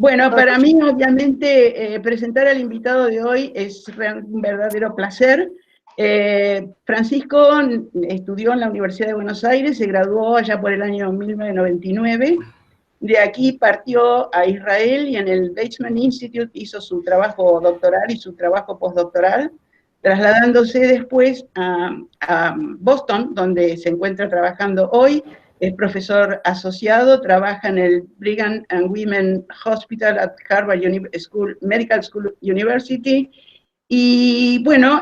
Bueno, para mí, obviamente, presentar al invitado de hoy es un verdadero placer. Francisco estudió en la Universidad de Buenos Aires, se graduó allá por el año 1999. De aquí partió a Israel y en el Weizmann Institute hizo su trabajo doctoral y su trabajo postdoctoral, trasladándose después a Boston, donde se encuentra trabajando hoy. Es profesor asociado, trabaja en el Brigham and Women Hospital at Harvard Medical School University. Y bueno,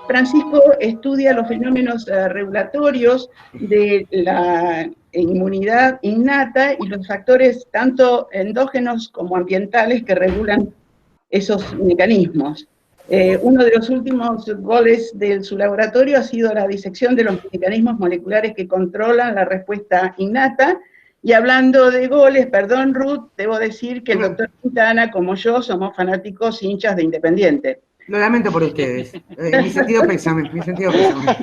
Francisco estudia los fenómenos regulatorios de la inmunidad innata y los factores tanto endógenos como ambientales que regulan esos mecanismos. Uno de los últimos goles de su laboratorio ha sido la disección de los mecanismos moleculares que controlan la respuesta innata. Y hablando de goles, perdón Ruth, debo decir que el doctor Quintana, como yo, somos fanáticos hinchas de Independiente. Lo lamento por ustedes. Mi sentido pésame, mi sentido pésame.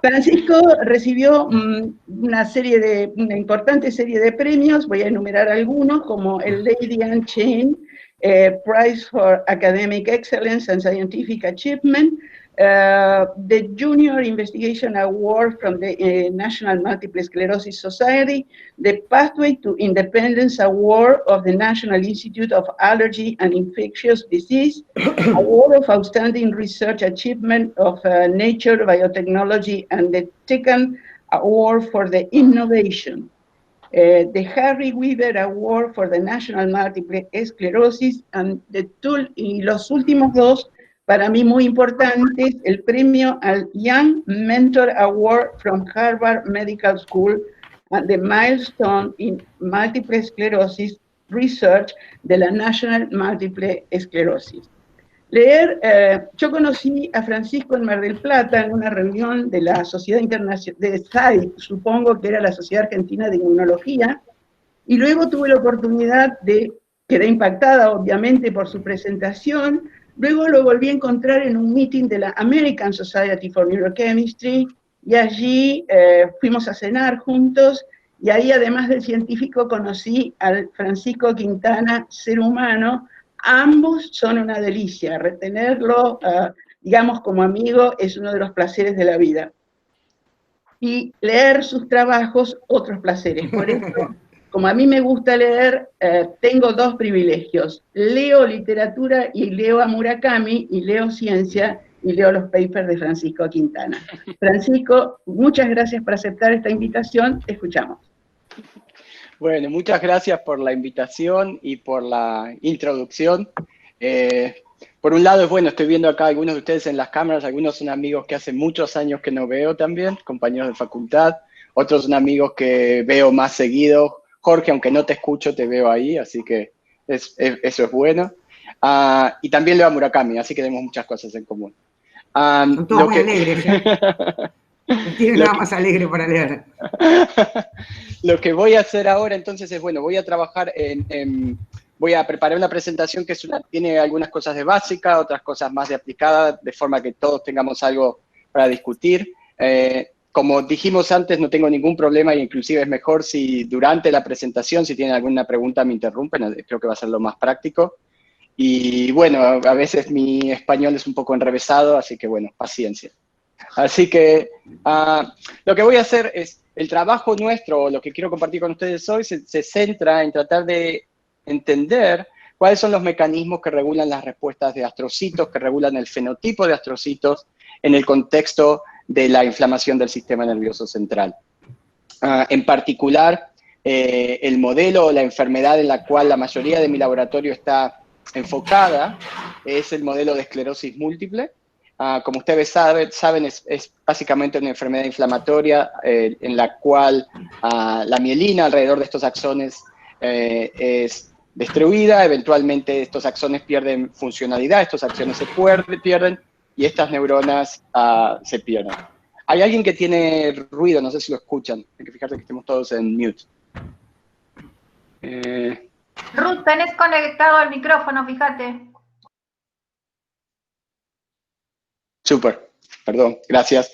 Francisco recibió una importante serie de premios, voy a enumerar algunos, como el Lady Anne Chain Prize for Academic Excellence and Scientific Achievement, the Junior Investigation Award from the National Multiple Sclerosis Society, the Pathway to Independence Award of the National Institute of Allergy and Infectious Disease, Award of Outstanding Research Achievement of Nature Biotechnology, and the Tecan Award for the Innovation. The Harry Weaver Award for the National Multiple Sclerosis, y los últimos dos, para mí muy importantes, el premio al Young Mentor Award from Harvard Medical School and the Milestone in Multiple Sclerosis Research de la National Multiple Sclerosis. Yo conocí a Francisco en Mar del Plata en una reunión de la Sociedad Internacional, de SAI, supongo que era la Sociedad Argentina de Inmunología, y luego tuve la oportunidad quedé impactada obviamente por su presentación, luego lo volví a encontrar en un meeting de la American Society for Neurochemistry, y allí fuimos a cenar juntos, y ahí además del científico conocí al Francisco Quintana, ser humano. Ambos son una delicia, retenerlo, digamos, como amigo es uno de los placeres de la vida. Y leer sus trabajos, otros placeres. Por eso, como a mí me gusta leer, tengo dos privilegios. Leo literatura y leo a Murakami, y leo ciencia y leo los papers de Francisco Quintana. Francisco, muchas gracias por aceptar esta invitación. Te escuchamos. Bueno, muchas gracias por la invitación y por la introducción. Por un lado, bueno, estoy viendo acá algunos de ustedes en las cámaras, algunos son amigos que hace muchos años que no veo también, compañeros de facultad, otros son amigos que veo más seguido. Jorge, aunque no te escucho, te veo ahí, así que eso es bueno. Y también leo a Murakami, así que tenemos muchas cosas en común. Son todos muy alegres, ¿eh? No tiene nada más alegre para leer. Lo que voy a hacer ahora entonces es, bueno, voy a trabajar voy a preparar una presentación que tiene algunas cosas de básica, otras cosas más de aplicada, de forma que todos tengamos algo para discutir. Como dijimos antes, no tengo ningún problema, e inclusive es mejor si durante la presentación, si tienen alguna pregunta, me interrumpen, creo que va a ser lo más práctico. Y bueno, a veces mi español es un poco enrevesado, así que bueno, paciencia. Así que lo que voy a hacer es, el trabajo nuestro, lo que quiero compartir con ustedes hoy, se centra en tratar de entender cuáles son los mecanismos que regulan las respuestas de astrocitos, que regulan el fenotipo de astrocitos en el contexto de la inflamación del sistema nervioso central. En particular, el modelo o la enfermedad en la cual la mayoría de mi laboratorio está enfocada es el modelo de esclerosis múltiple. Como ustedes saben es básicamente una enfermedad inflamatoria en la cual la mielina alrededor de estos axones es destruida, eventualmente estos axones pierden funcionalidad, estos axones se pierden y estas neuronas se pierden. Hay alguien que tiene ruido, no sé si lo escuchan, hay que fijarse que estemos todos en mute. Ruth, tenés conectado el micrófono, fíjate. Súper, perdón, gracias.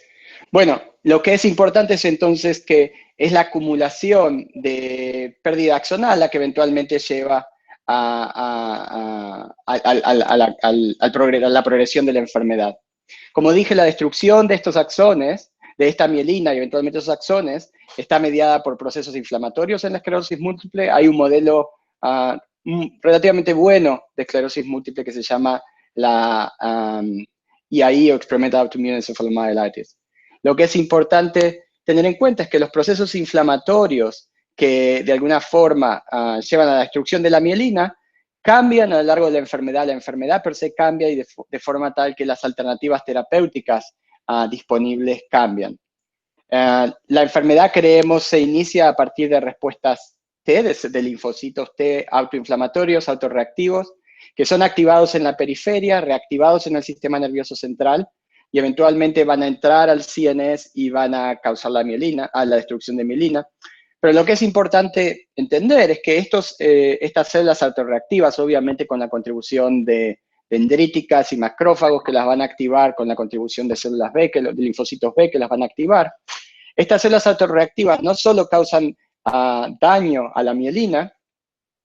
Bueno, Lo que es importante es entonces que es la acumulación de pérdida axonal la que eventualmente lleva a la progresión de la enfermedad. Como dije, la destrucción de estos axones, de esta mielina y eventualmente esos axones, está mediada por procesos inflamatorios en la esclerosis múltiple. Hay un modelo relativamente bueno de esclerosis múltiple que se llama la EAE o Experimental Autoimmune Encephalomyelitis. Lo que es importante tener en cuenta es que los procesos inflamatorios que de alguna forma llevan a la destrucción de la mielina cambian a lo largo de la enfermedad per se cambia y de forma tal que las alternativas terapéuticas disponibles cambian. La enfermedad, creemos, se inicia a partir de respuestas T, de linfocitos T autoinflamatorios, autorreactivos, que son activados en la periferia, reactivados en el sistema nervioso central, y eventualmente van a entrar al CNS y van a causar la destrucción de mielina. Pero lo que es importante entender es que estas células autorreactivas, obviamente con la contribución de dendríticas y macrófagos que las van a activar, con la contribución de células B, de linfocitos B que las van a activar, estas células autorreactivas no solo causan daño a la mielina,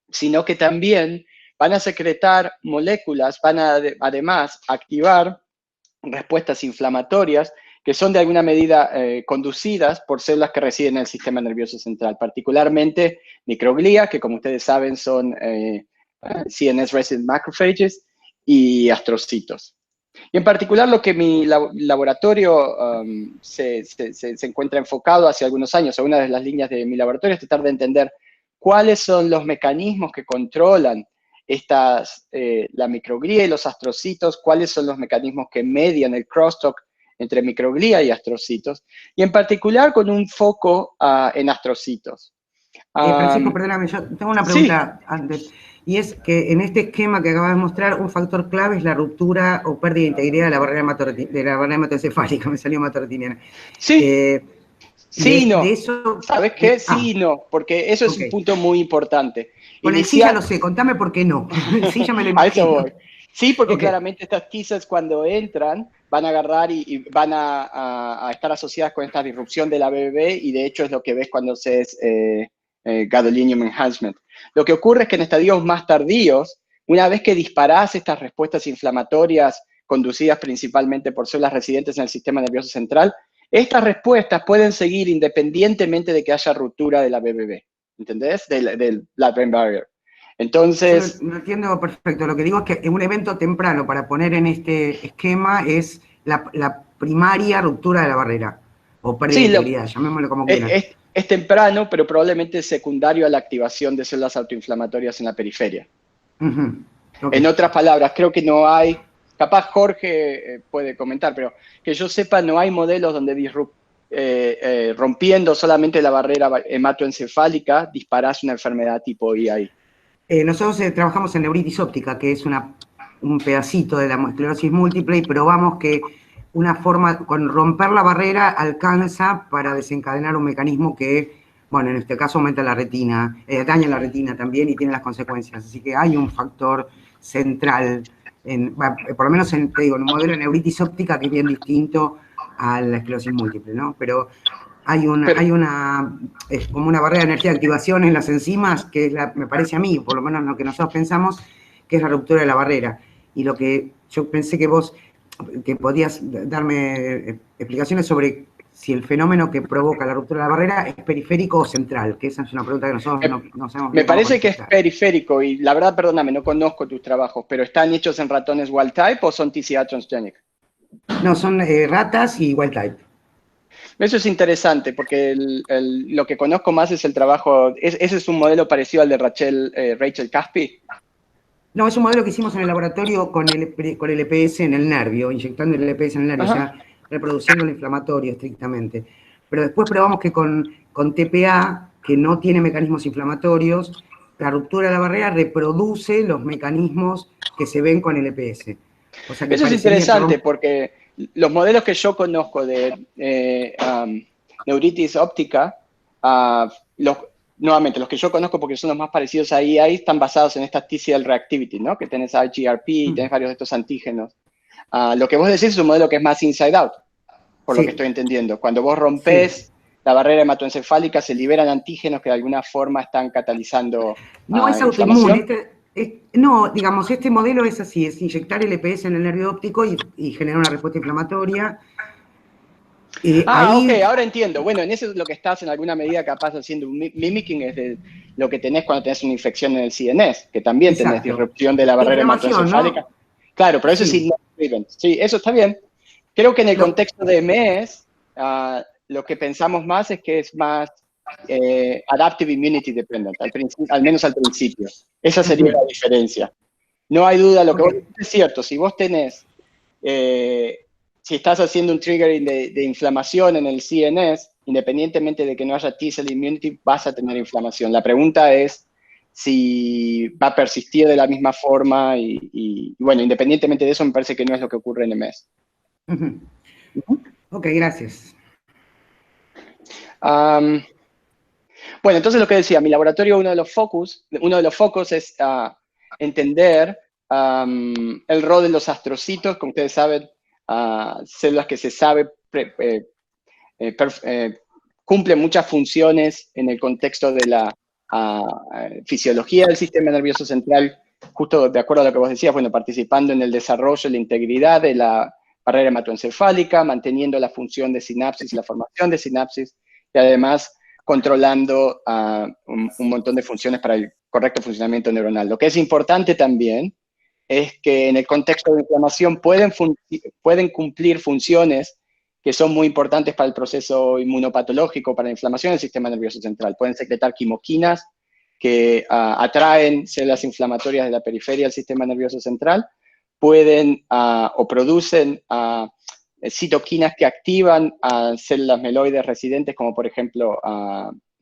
sino que también van a secretar moléculas, van a además activar respuestas inflamatorias que son de alguna medida conducidas por células que residen en el sistema nervioso central, particularmente microglía, que como ustedes saben son CNS resident macrophages, y astrocitos. Y en particular lo que mi laboratorio se encuentra enfocado hace algunos años, o una de las líneas de mi laboratorio, es tratar de entender cuáles son los mecanismos que controlan la microglía y los astrocitos, cuáles son los mecanismos que median el crosstalk entre microglía y astrocitos, y en particular con un foco en astrocitos. Francisco, perdóname, yo tengo una pregunta antes, y es que en este esquema que acabas de mostrar, un factor clave es la ruptura o pérdida de integridad de la barrera hematoencefálica, me salió hematorotiniana. Sí, sí, no. De eso, ¿Sabes qué? Sí y no, porque eso es un punto muy importante. Con el sí ya lo sé, contame por qué no. Sí ya me lo imagino. A eso voy. Sí, porque claramente estas T-cells cuando entran van a agarrar y van a estar asociadas con esta disrupción de la BBB, y de hecho es lo que ves cuando se es gadolinium enhancement. Lo que ocurre es que en estadios más tardíos, una vez que disparás estas respuestas inflamatorias conducidas principalmente por células residentes en el sistema nervioso central, estas respuestas pueden seguir independientemente de que haya ruptura de la BBB, ¿entendés? Del blood-brain barrier. Entonces... Lo entiendo perfecto. Lo que digo es que un evento temprano para poner en este esquema es la primaria ruptura de la barrera, o pérdida de integridad, llamémoslo como quieran. Es temprano, pero probablemente es secundario a la activación de células autoinflamatorias en la periferia. En otras palabras, creo que no hay, capaz Jorge puede comentar, pero que yo sepa, no hay modelos donde rompiendo solamente la barrera hematoencefálica disparás una enfermedad tipo EAE. Nosotros trabajamos en neuritis óptica, que es un pedacito de la esclerosis múltiple, y probamos que una forma, con romper la barrera, alcanza para desencadenar un mecanismo que, bueno, en este caso aumenta la retina, daña la retina también y tiene las consecuencias. Así que hay un factor central, por lo menos en un modelo de neuritis óptica que es bien distinto a la esclerosis múltiple, ¿no? Pero hay es como una barrera de energía de activación en las enzimas, que es me parece a mí, por lo menos lo que nosotros pensamos, que es la ruptura de la barrera. Y lo que yo pensé que podías darme explicaciones sobre si el fenómeno que provoca la ruptura de la barrera es periférico o central, que esa es una pregunta que nosotros no sabemos. Me parece que es periférico, y la verdad, perdóname, no conozco tus trabajos, pero ¿están hechos en ratones wild type o son TCA transgenic? No, son ratas y wild type. Eso es interesante, porque lo que conozco más es el trabajo, ese es un modelo parecido al de Rachel Caspi. No, es un modelo que hicimos en el laboratorio con el EPS en el nervio, inyectando el EPS en el nervio, ya reproduciendo el inflamatorio estrictamente. Pero después probamos que con TPA, que no tiene mecanismos inflamatorios, la ruptura de la barrera reproduce los mecanismos que se ven con el EPS. O sea que eso es interesante, porque los modelos que yo conozco de neuritis óptica, nuevamente, los que yo conozco porque son los más parecidos ahí están basados en esta TCL reactivity, ¿no? Que tenés IGRP, tenés varios de estos antígenos. Lo que vos decís es un modelo que es más inside out. por lo que estoy entendiendo. Cuando vos rompés la barrera hematoencefálica, se liberan antígenos que de alguna forma están catalizando No es autoinmune. inflamación. No, digamos, este modelo es así, es inyectar el EPS en el nervio óptico y generar una respuesta inflamatoria. Ok, ahora entiendo. Bueno, en eso es lo que estás en alguna medida capaz haciendo un mimicking, es de lo que tenés cuando tenés una infección en el CNS, que también tenés disrupción de la barrera hematoencefálica. ¿No? Claro, pero eso sí, sí, eso está bien. Creo que en el contexto de MES, lo que pensamos más es que es más adaptive immunity dependent, al menos al principio. Esa sería la diferencia. No hay duda, lo que vos decís es cierto. Si vos tenés, si estás haciendo un triggering de inflamación en el CNS, independientemente de que no haya T-cell immunity, vas a tener inflamación. La pregunta es si va a persistir de la misma forma y bueno, independientemente de eso, me parece que no es lo que ocurre en MS. Ok, gracias. Bueno, entonces lo que decía, mi laboratorio, uno de los focos es entender el rol de los astrocitos, como ustedes saben, células que se sabe cumplen muchas funciones en el contexto de la fisiología del sistema nervioso central, justo de acuerdo a lo que vos decías, bueno, participando en el desarrollo y la integridad de la barrera hematoencefálica, manteniendo la función de sinapsis y la formación de sinapsis, y además controlando un montón de funciones para el correcto funcionamiento neuronal. Lo que es importante también es que en el contexto de inflamación pueden cumplir funciones que son muy importantes para el proceso inmunopatológico, para la inflamación del sistema nervioso central. Pueden secretar quimoquinas que atraen células inflamatorias de la periferia del sistema nervioso central, pueden o producen citoquinas que activan células meloides residentes, como por ejemplo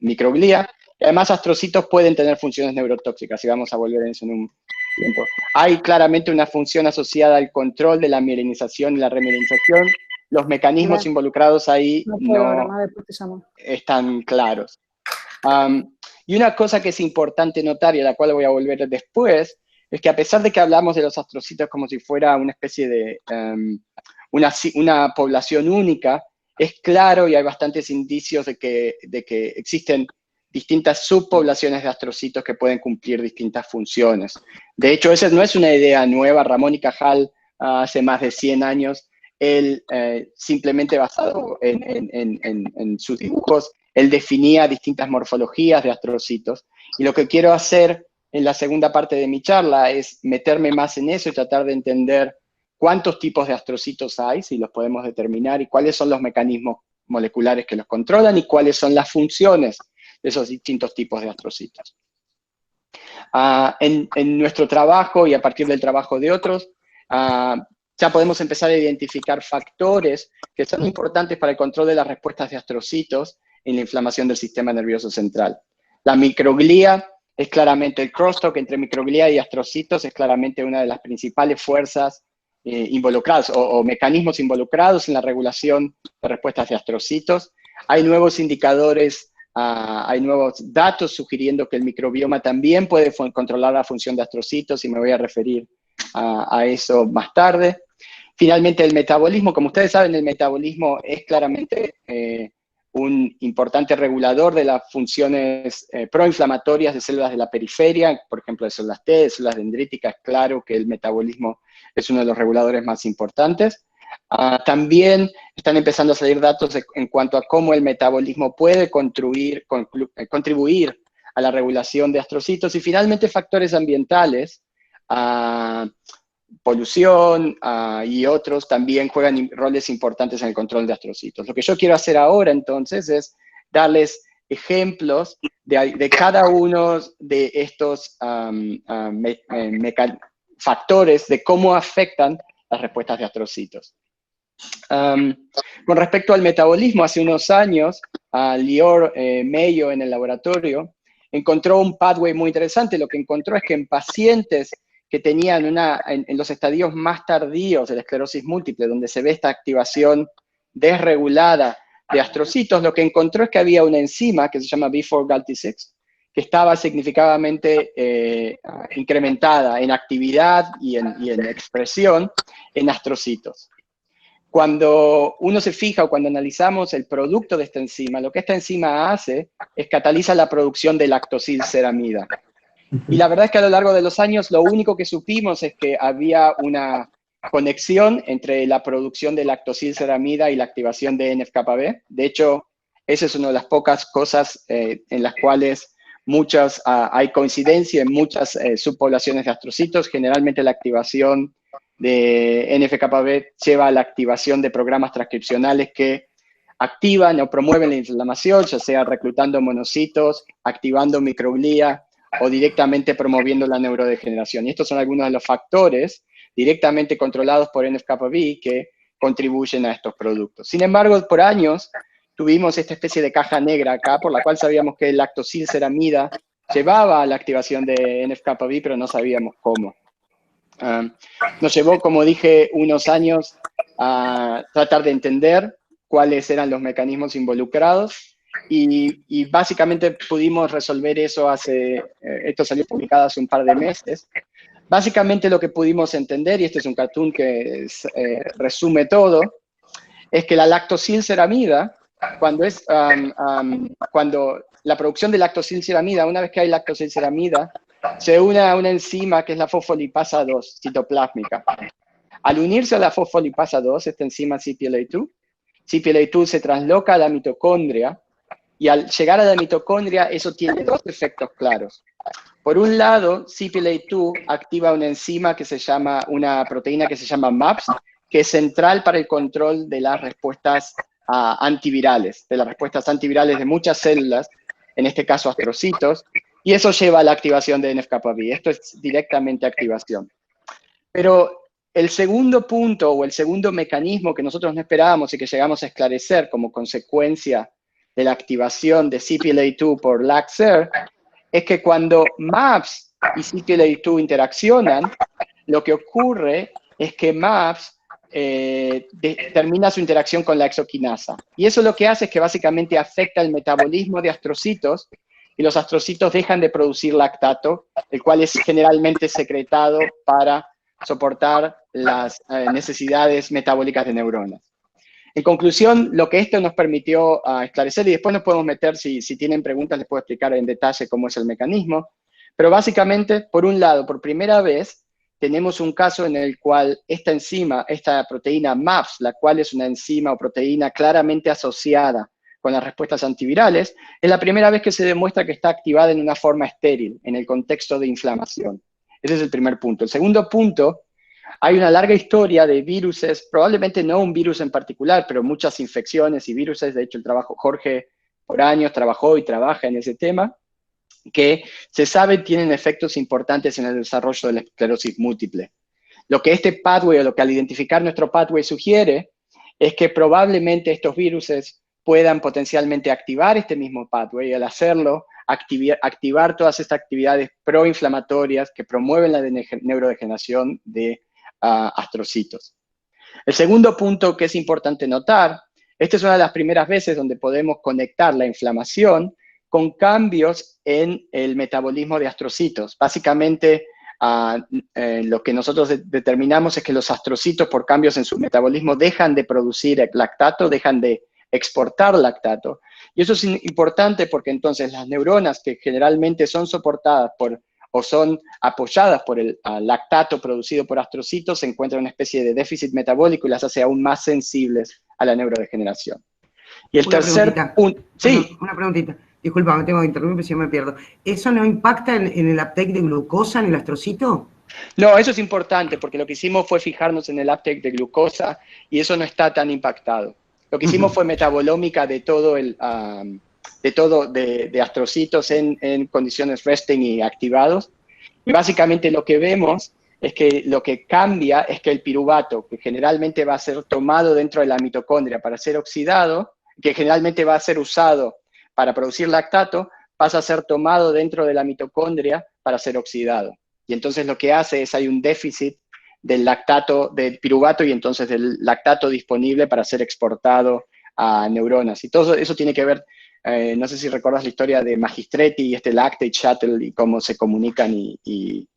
microglia. Y además, astrocitos pueden tener funciones neurotóxicas, y vamos a volver a eso en un tiempo. Hay claramente una función asociada al control de la mielinización y la remielinización. Los mecanismos involucrados ahí no están claros. Y una cosa que es importante notar, y a la cual voy a volver después, es que a pesar de que hablamos de los astrocitos como si fuera una especie de una población única, es claro y hay bastantes indicios de que existen distintas subpoblaciones de astrocitos que pueden cumplir distintas funciones. De hecho, esa no es una idea nueva. Ramón y Cajal, hace más de 100 años, él simplemente basado en sus dibujos, él definía distintas morfologías de astrocitos. Y lo que quiero hacer en la segunda parte de mi charla es meterme más en eso y tratar de entender cuántos tipos de astrocitos hay, si los podemos determinar, y cuáles son los mecanismos moleculares que los controlan y cuáles son las funciones de esos distintos tipos de astrocitos. En nuestro trabajo y a partir del trabajo de otros, ya podemos empezar a identificar factores que son importantes para el control de las respuestas de astrocitos en la inflamación del sistema nervioso central. La microglia es claramente el crosstalk entre microglia y astrocitos, es claramente una de las principales fuerzas involucradas o mecanismos involucrados en la regulación de respuestas de astrocitos. Hay nuevos indicadores, hay nuevos datos sugiriendo que el microbioma también puede controlar la función de astrocitos, y me voy a referir a eso más tarde. Finalmente, el metabolismo. Como ustedes saben, el metabolismo es claramente un importante regulador de las funciones proinflamatorias de células de la periferia, por ejemplo, de células T, de células dendríticas. Claro que el metabolismo es uno de los reguladores más importantes. También están empezando a salir datos en cuanto a cómo el metabolismo puede contribuir a la regulación de astrocitos. Y finalmente, factores ambientales, polución y otros también juegan roles importantes en el control de astrocitos. Lo que yo quiero hacer ahora, entonces, es darles ejemplos de cada uno de estos factores de cómo afectan las respuestas de astrocitos. Con respecto al metabolismo, hace unos años, Lior Mayo en el laboratorio encontró un pathway muy interesante. Lo que encontró es que en pacientes que tenían en los estadios más tardíos de la esclerosis múltiple, donde se ve esta activación desregulada de astrocitos, lo que encontró es que había una enzima que se llama B4-GALT6, que estaba significativamente incrementada en actividad y en expresión en astrocitos. cuando uno se fija o cuando analizamos el producto de esta enzima, lo que esta enzima hace es cataliza la producción de lactosilceramida. Y la verdad es que a lo largo de los años lo único que supimos es que había una conexión entre la producción de lactosilceramida y la activación de NF-κB. De hecho, esa es una de las pocas cosas en las cuales hay coincidencia en muchas subpoblaciones de astrocitos. Generalmente la activación de NF-κB lleva a la activación de programas transcripcionales que activan o promueven la inflamación, ya sea reclutando monocitos, activando microglía o directamente promoviendo la neurodegeneración. Y estos son algunos de los factores directamente controlados por NF-κB que contribuyen a estos productos. Sin embargo, por años tuvimos esta especie de caja negra acá, por la cual sabíamos que el lactosilceramida llevaba a la activación de NF-κB, pero no sabíamos cómo. Nos llevó, como dije, unos años a tratar de entender cuáles eran los mecanismos involucrados y básicamente pudimos resolver eso esto salió publicado hace un par de meses. Básicamente lo que pudimos entender, y este es un cartoon que resume todo, es que la lactosilceramida, cuando la producción de lactosilceramida, una vez que hay lactosilceramida, se une a una enzima que es la fosfolipasa 2 citoplásmica. Al unirse a la fosfolipasa 2, esta enzima CPLA2 se trasloca a la mitocondria y al llegar a la mitocondria eso tiene dos efectos claros. Por un lado, CPLA2 activa una enzima que se llama, una proteína que se llama MAPS, que es central para el control de las respuestas antivirales, de muchas células, en este caso astrocitos, y eso lleva a la activación de NF-κB. Esto es directamente activación. Pero el segundo punto o el segundo mecanismo que nosotros no esperábamos y que llegamos a esclarecer como consecuencia de la activación de CPLA2 por LAC-ZER es que cuando MAPS y CPLA2 interaccionan, lo que ocurre es que MAPS termina su interacción con la exoquinasa. Y eso lo que hace es que básicamente afecta el metabolismo de astrocitos y los astrocitos dejan de producir lactato, el cual es generalmente secretado para soportar las necesidades metabólicas de neuronas. En conclusión, lo que esto nos permitió esclarecer, y después nos podemos meter, si tienen preguntas, les puedo explicar en detalle cómo es el mecanismo, pero básicamente, por un lado, por primera vez, tenemos un caso en el cual esta enzima, esta proteína MAPS, la cual es una enzima o proteína claramente asociada con las respuestas antivirales, es la primera vez que se demuestra que está activada en una forma estéril, en el contexto de inflamación. Ese es el primer punto. El segundo punto, hay una larga historia de viruses, probablemente no un virus en particular, pero muchas infecciones y viruses. De hecho, Jorge por años trabajó y trabaja en ese tema, que se sabe tienen efectos importantes en el desarrollo de la esclerosis múltiple. Lo que este pathway, o lo que al identificar nuestro pathway sugiere, es que probablemente estos viruses puedan potencialmente activar este mismo pathway y al hacerlo, activar todas estas actividades proinflamatorias que promueven la neurodegeneración de astrocitos. El segundo punto que es importante notar, esta es una de las primeras veces donde podemos conectar la inflamación con cambios en el metabolismo de astrocitos. Básicamente, lo que nosotros determinamos es que los astrocitos, por cambios en su metabolismo, dejan de producir lactato, dejan de exportar lactato. Y eso es importante porque entonces las neuronas que generalmente son soportadas o son apoyadas por el lactato producido por astrocitos se encuentran en una especie de déficit metabólico y las hace aún más sensibles a la neurodegeneración. Y el tercer punto... Sí. Una preguntita. Disculpa, me tengo que interrumpir si me pierdo. ¿Eso no impacta en el uptake de glucosa en el astrocito? No, eso es importante porque lo que hicimos fue fijarnos en el uptake de glucosa y eso no está tan impactado. Lo que hicimos fue metabolómica de astrocitos en condiciones resting y activados. Y básicamente lo que vemos es que lo que cambia es que el piruvato, que generalmente va a ser tomado dentro de la mitocondria para ser oxidado, que generalmente va a ser usado para producir lactato, pasa a ser tomado dentro de la mitocondria para ser oxidado. Y entonces lo que hace es hay un déficit del lactato, del piruvato y entonces del lactato disponible para ser exportado a neuronas. Y todo eso tiene que ver, no sé si recuerdas la historia de Magistretti y este lactate shuttle y cómo se comunican y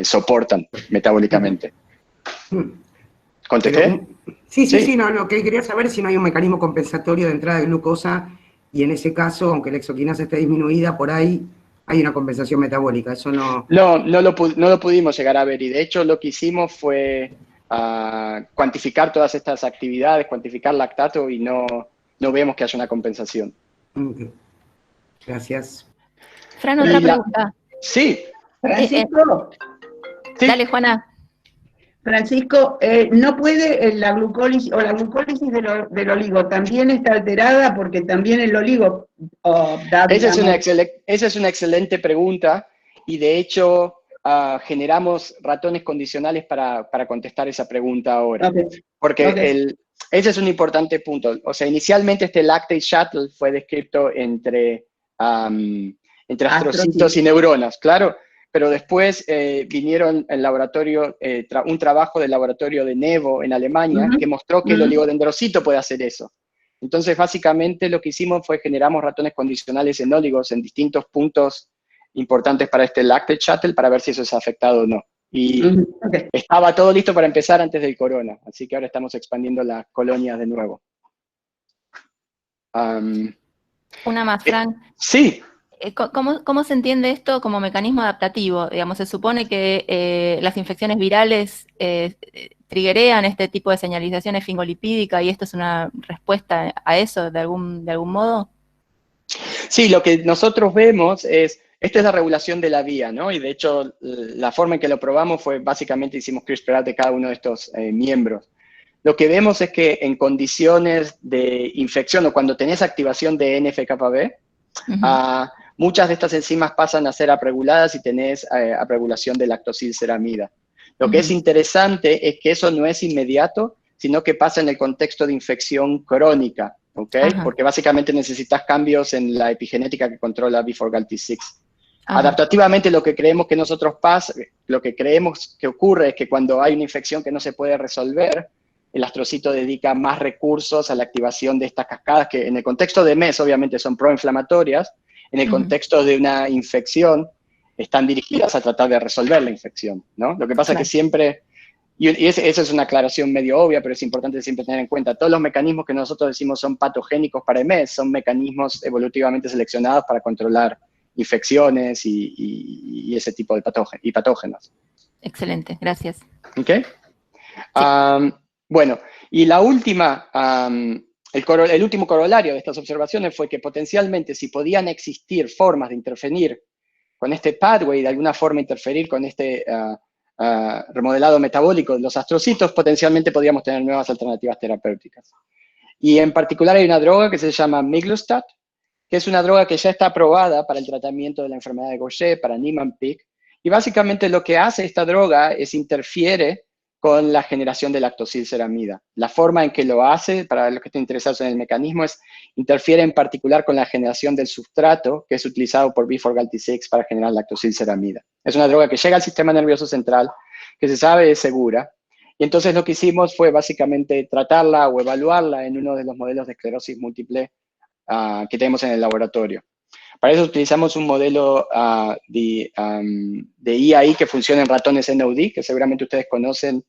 soportan metabólicamente. ¿Contesté? Sí, no, lo que quería saber es si no hay un mecanismo compensatorio de entrada de glucosa, y en ese caso, aunque la exoquinasa esté disminuida, por ahí hay una compensación metabólica, eso no... No lo pudimos llegar a ver, y de hecho lo que hicimos fue cuantificar todas estas actividades, cuantificar lactato, y no vemos que haya una compensación. Ok. Gracias. Fran, otra pregunta. Sí. Francisco, Sí. Dale, Juana. Francisco, ¿no puede la glucólisis o la glucólisis del oligo también está alterada porque también el oligo da, Esa digamos... es una excelente pregunta, y de hecho generamos ratones condicionales para contestar esa pregunta ahora. Okay. Porque ese es un importante punto. O sea, inicialmente este lactate shuttle fue descrito entre astrocitos y neuronas, claro, pero después vinieron el laboratorio, un trabajo del laboratorio de Nevo en Alemania que mostró que el oligodendrocito puede hacer eso. Entonces, básicamente lo que hicimos fue generamos ratones condicionales en oligos en distintos puntos importantes para este lactate shuttle para ver si eso es afectado o no. Y estaba todo listo para empezar antes del corona, así que ahora estamos expandiendo las colonias de nuevo. Una más, Fran. Sí. ¿Cómo se entiende esto como mecanismo adaptativo? Digamos, se supone que las infecciones virales triggerean este tipo de señalización esfingolipídica, y esto es una respuesta a eso de algún modo. Sí, lo que nosotros vemos es, esta es la regulación de la vía, ¿no? Y de hecho, la forma en que lo probamos fue, básicamente hicimos CRISPR de cada uno de estos miembros. Lo que vemos es que en condiciones de infección o cuando tenés activación de NF-κB, muchas de estas enzimas pasan a ser upreguladas y tenés upregulación de lactosilceramida. Lo que es interesante es que eso no es inmediato, sino que pasa en el contexto de infección crónica, ¿ok? Porque básicamente necesitas cambios en la epigenética que controla B4GALT6. Adaptativamente lo que creemos que lo que creemos que ocurre es que cuando hay una infección que no se puede resolver, el astrocito dedica más recursos a la activación de estas cascadas que en el contexto de MES obviamente son proinflamatorias, en el contexto de una infección están dirigidas a tratar de resolver la infección, ¿no? Lo que pasa es que siempre, y eso es una aclaración medio obvia, pero es importante siempre tener en cuenta, todos los mecanismos que nosotros decimos son patogénicos para MES son mecanismos evolutivamente seleccionados para controlar infecciones y ese tipo de patógenos. Excelente, gracias. ¿Ok? Sí. Bueno, y la última, el último corolario de estas observaciones fue que potencialmente si podían existir formas de interferir con este pathway, de alguna forma interferir con este remodelado metabólico de los astrocitos, potencialmente podríamos tener nuevas alternativas terapéuticas. Y en particular hay una droga que se llama Miglustat, que es una droga que ya está aprobada para el tratamiento de la enfermedad de Gaucher, para Niemann-Pick, y básicamente lo que hace esta droga es interfiere con la generación de lactosilceramida. La forma en que lo hace, para los que estén interesados en el mecanismo, es interfiere en particular con la generación del sustrato que es utilizado por B4GALT6 para generar lactosilceramida. Es una droga que llega al sistema nervioso central, que se sabe es segura, y entonces lo que hicimos fue básicamente tratarla o evaluarla en uno de los modelos de esclerosis múltiple que tenemos en el laboratorio. Para eso utilizamos un modelo de IAI que funciona en ratones NOD, que seguramente ustedes conocen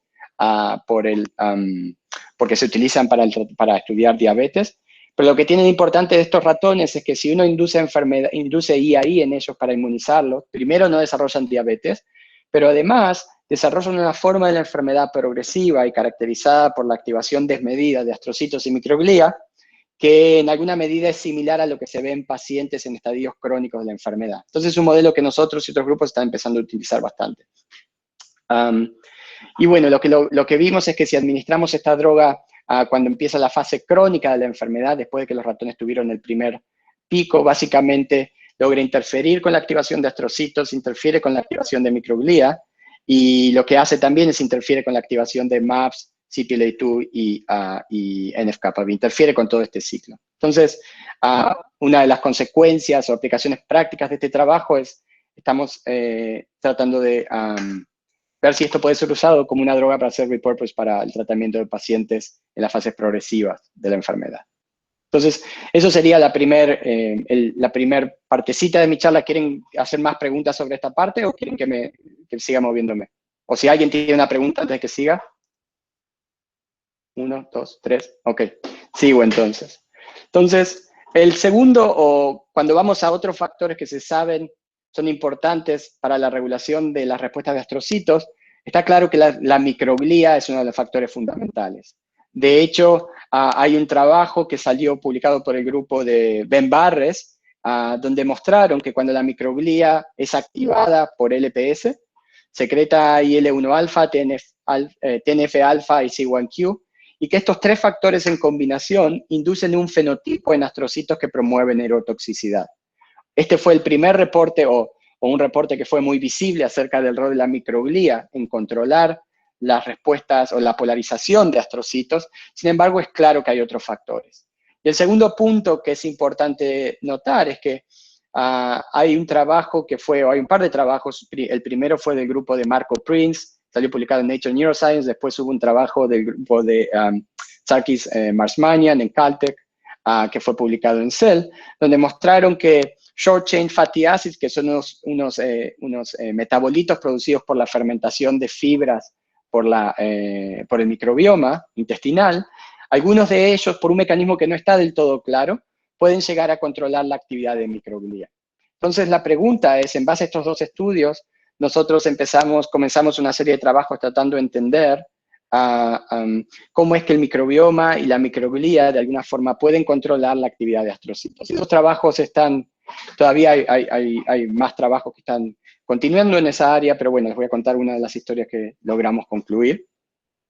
porque se utilizan para estudiar diabetes. Pero lo que tiene de importante de estos ratones es que si uno induce IAI en ellos para inmunizarlos, primero no desarrollan diabetes, pero además desarrollan una forma de la enfermedad progresiva y caracterizada por la activación desmedida de astrocitos y microglía, que en alguna medida es similar a lo que se ve en pacientes en estadios crónicos de la enfermedad. Entonces es un modelo que nosotros y otros grupos están empezando a utilizar bastante. Y bueno, lo que vimos es que si administramos esta droga cuando empieza la fase crónica de la enfermedad, después de que los ratones tuvieron el primer pico, básicamente logra interferir con la activación de astrocitos, interfiere con la activación de microglía, y lo que hace también es interfiere con la activación de MAPS, CPLA2 y NF-κB, interfiere con todo este ciclo. Entonces, una de las consecuencias o aplicaciones prácticas de este trabajo es, estamos tratando de ver si esto puede ser usado como una droga para hacer repurpose para el tratamiento de pacientes en las fases progresivas de la enfermedad. Entonces, eso sería la primer partecita de mi charla. ¿Quieren hacer más preguntas sobre esta parte o quieren que siga moviéndome? O si alguien tiene una pregunta antes de que siga. 1, 2, 3, ok. Sigo entonces. Entonces, el segundo, o cuando vamos a otros factores que se saben son importantes para la regulación de las respuestas de astrocitos, está claro que la microglía es uno de los factores fundamentales. De hecho, hay un trabajo que salió publicado por el grupo de Ben Barres, donde mostraron que cuando la microglía es activada por LPS, secreta IL-1-alfa, TNF-alfa y C1q, y que estos tres factores en combinación inducen un fenotipo en astrocitos que promueve neurotoxicidad. Este fue el primer reporte, o un reporte que fue muy visible acerca del rol de la microglía en controlar las respuestas o la polarización de astrocitos. Sin embargo, es claro que hay otros factores. Y el segundo punto que es importante notar es que hay un trabajo que fue, o hay un par de trabajos, el primero fue del grupo de Marco Prince, salió publicado en Nature Neuroscience, después hubo un trabajo del grupo de Sarkis Marsmanian en Caltech, que fue publicado en Cell, donde mostraron que short chain fatty acids, que son unos metabolitos producidos por la fermentación de fibras por el microbioma intestinal, algunos de ellos, por un mecanismo que no está del todo claro, pueden llegar a controlar la actividad de microglía. Entonces, la pregunta es, en base a estos dos estudios, nosotros comenzamos una serie de trabajos tratando de entender cómo es que el microbioma y la microglía de alguna forma pueden controlar la actividad de astrocitos. Esos trabajos todavía hay más trabajos que están continuando en esa área, pero bueno, les voy a contar una de las historias que logramos concluir.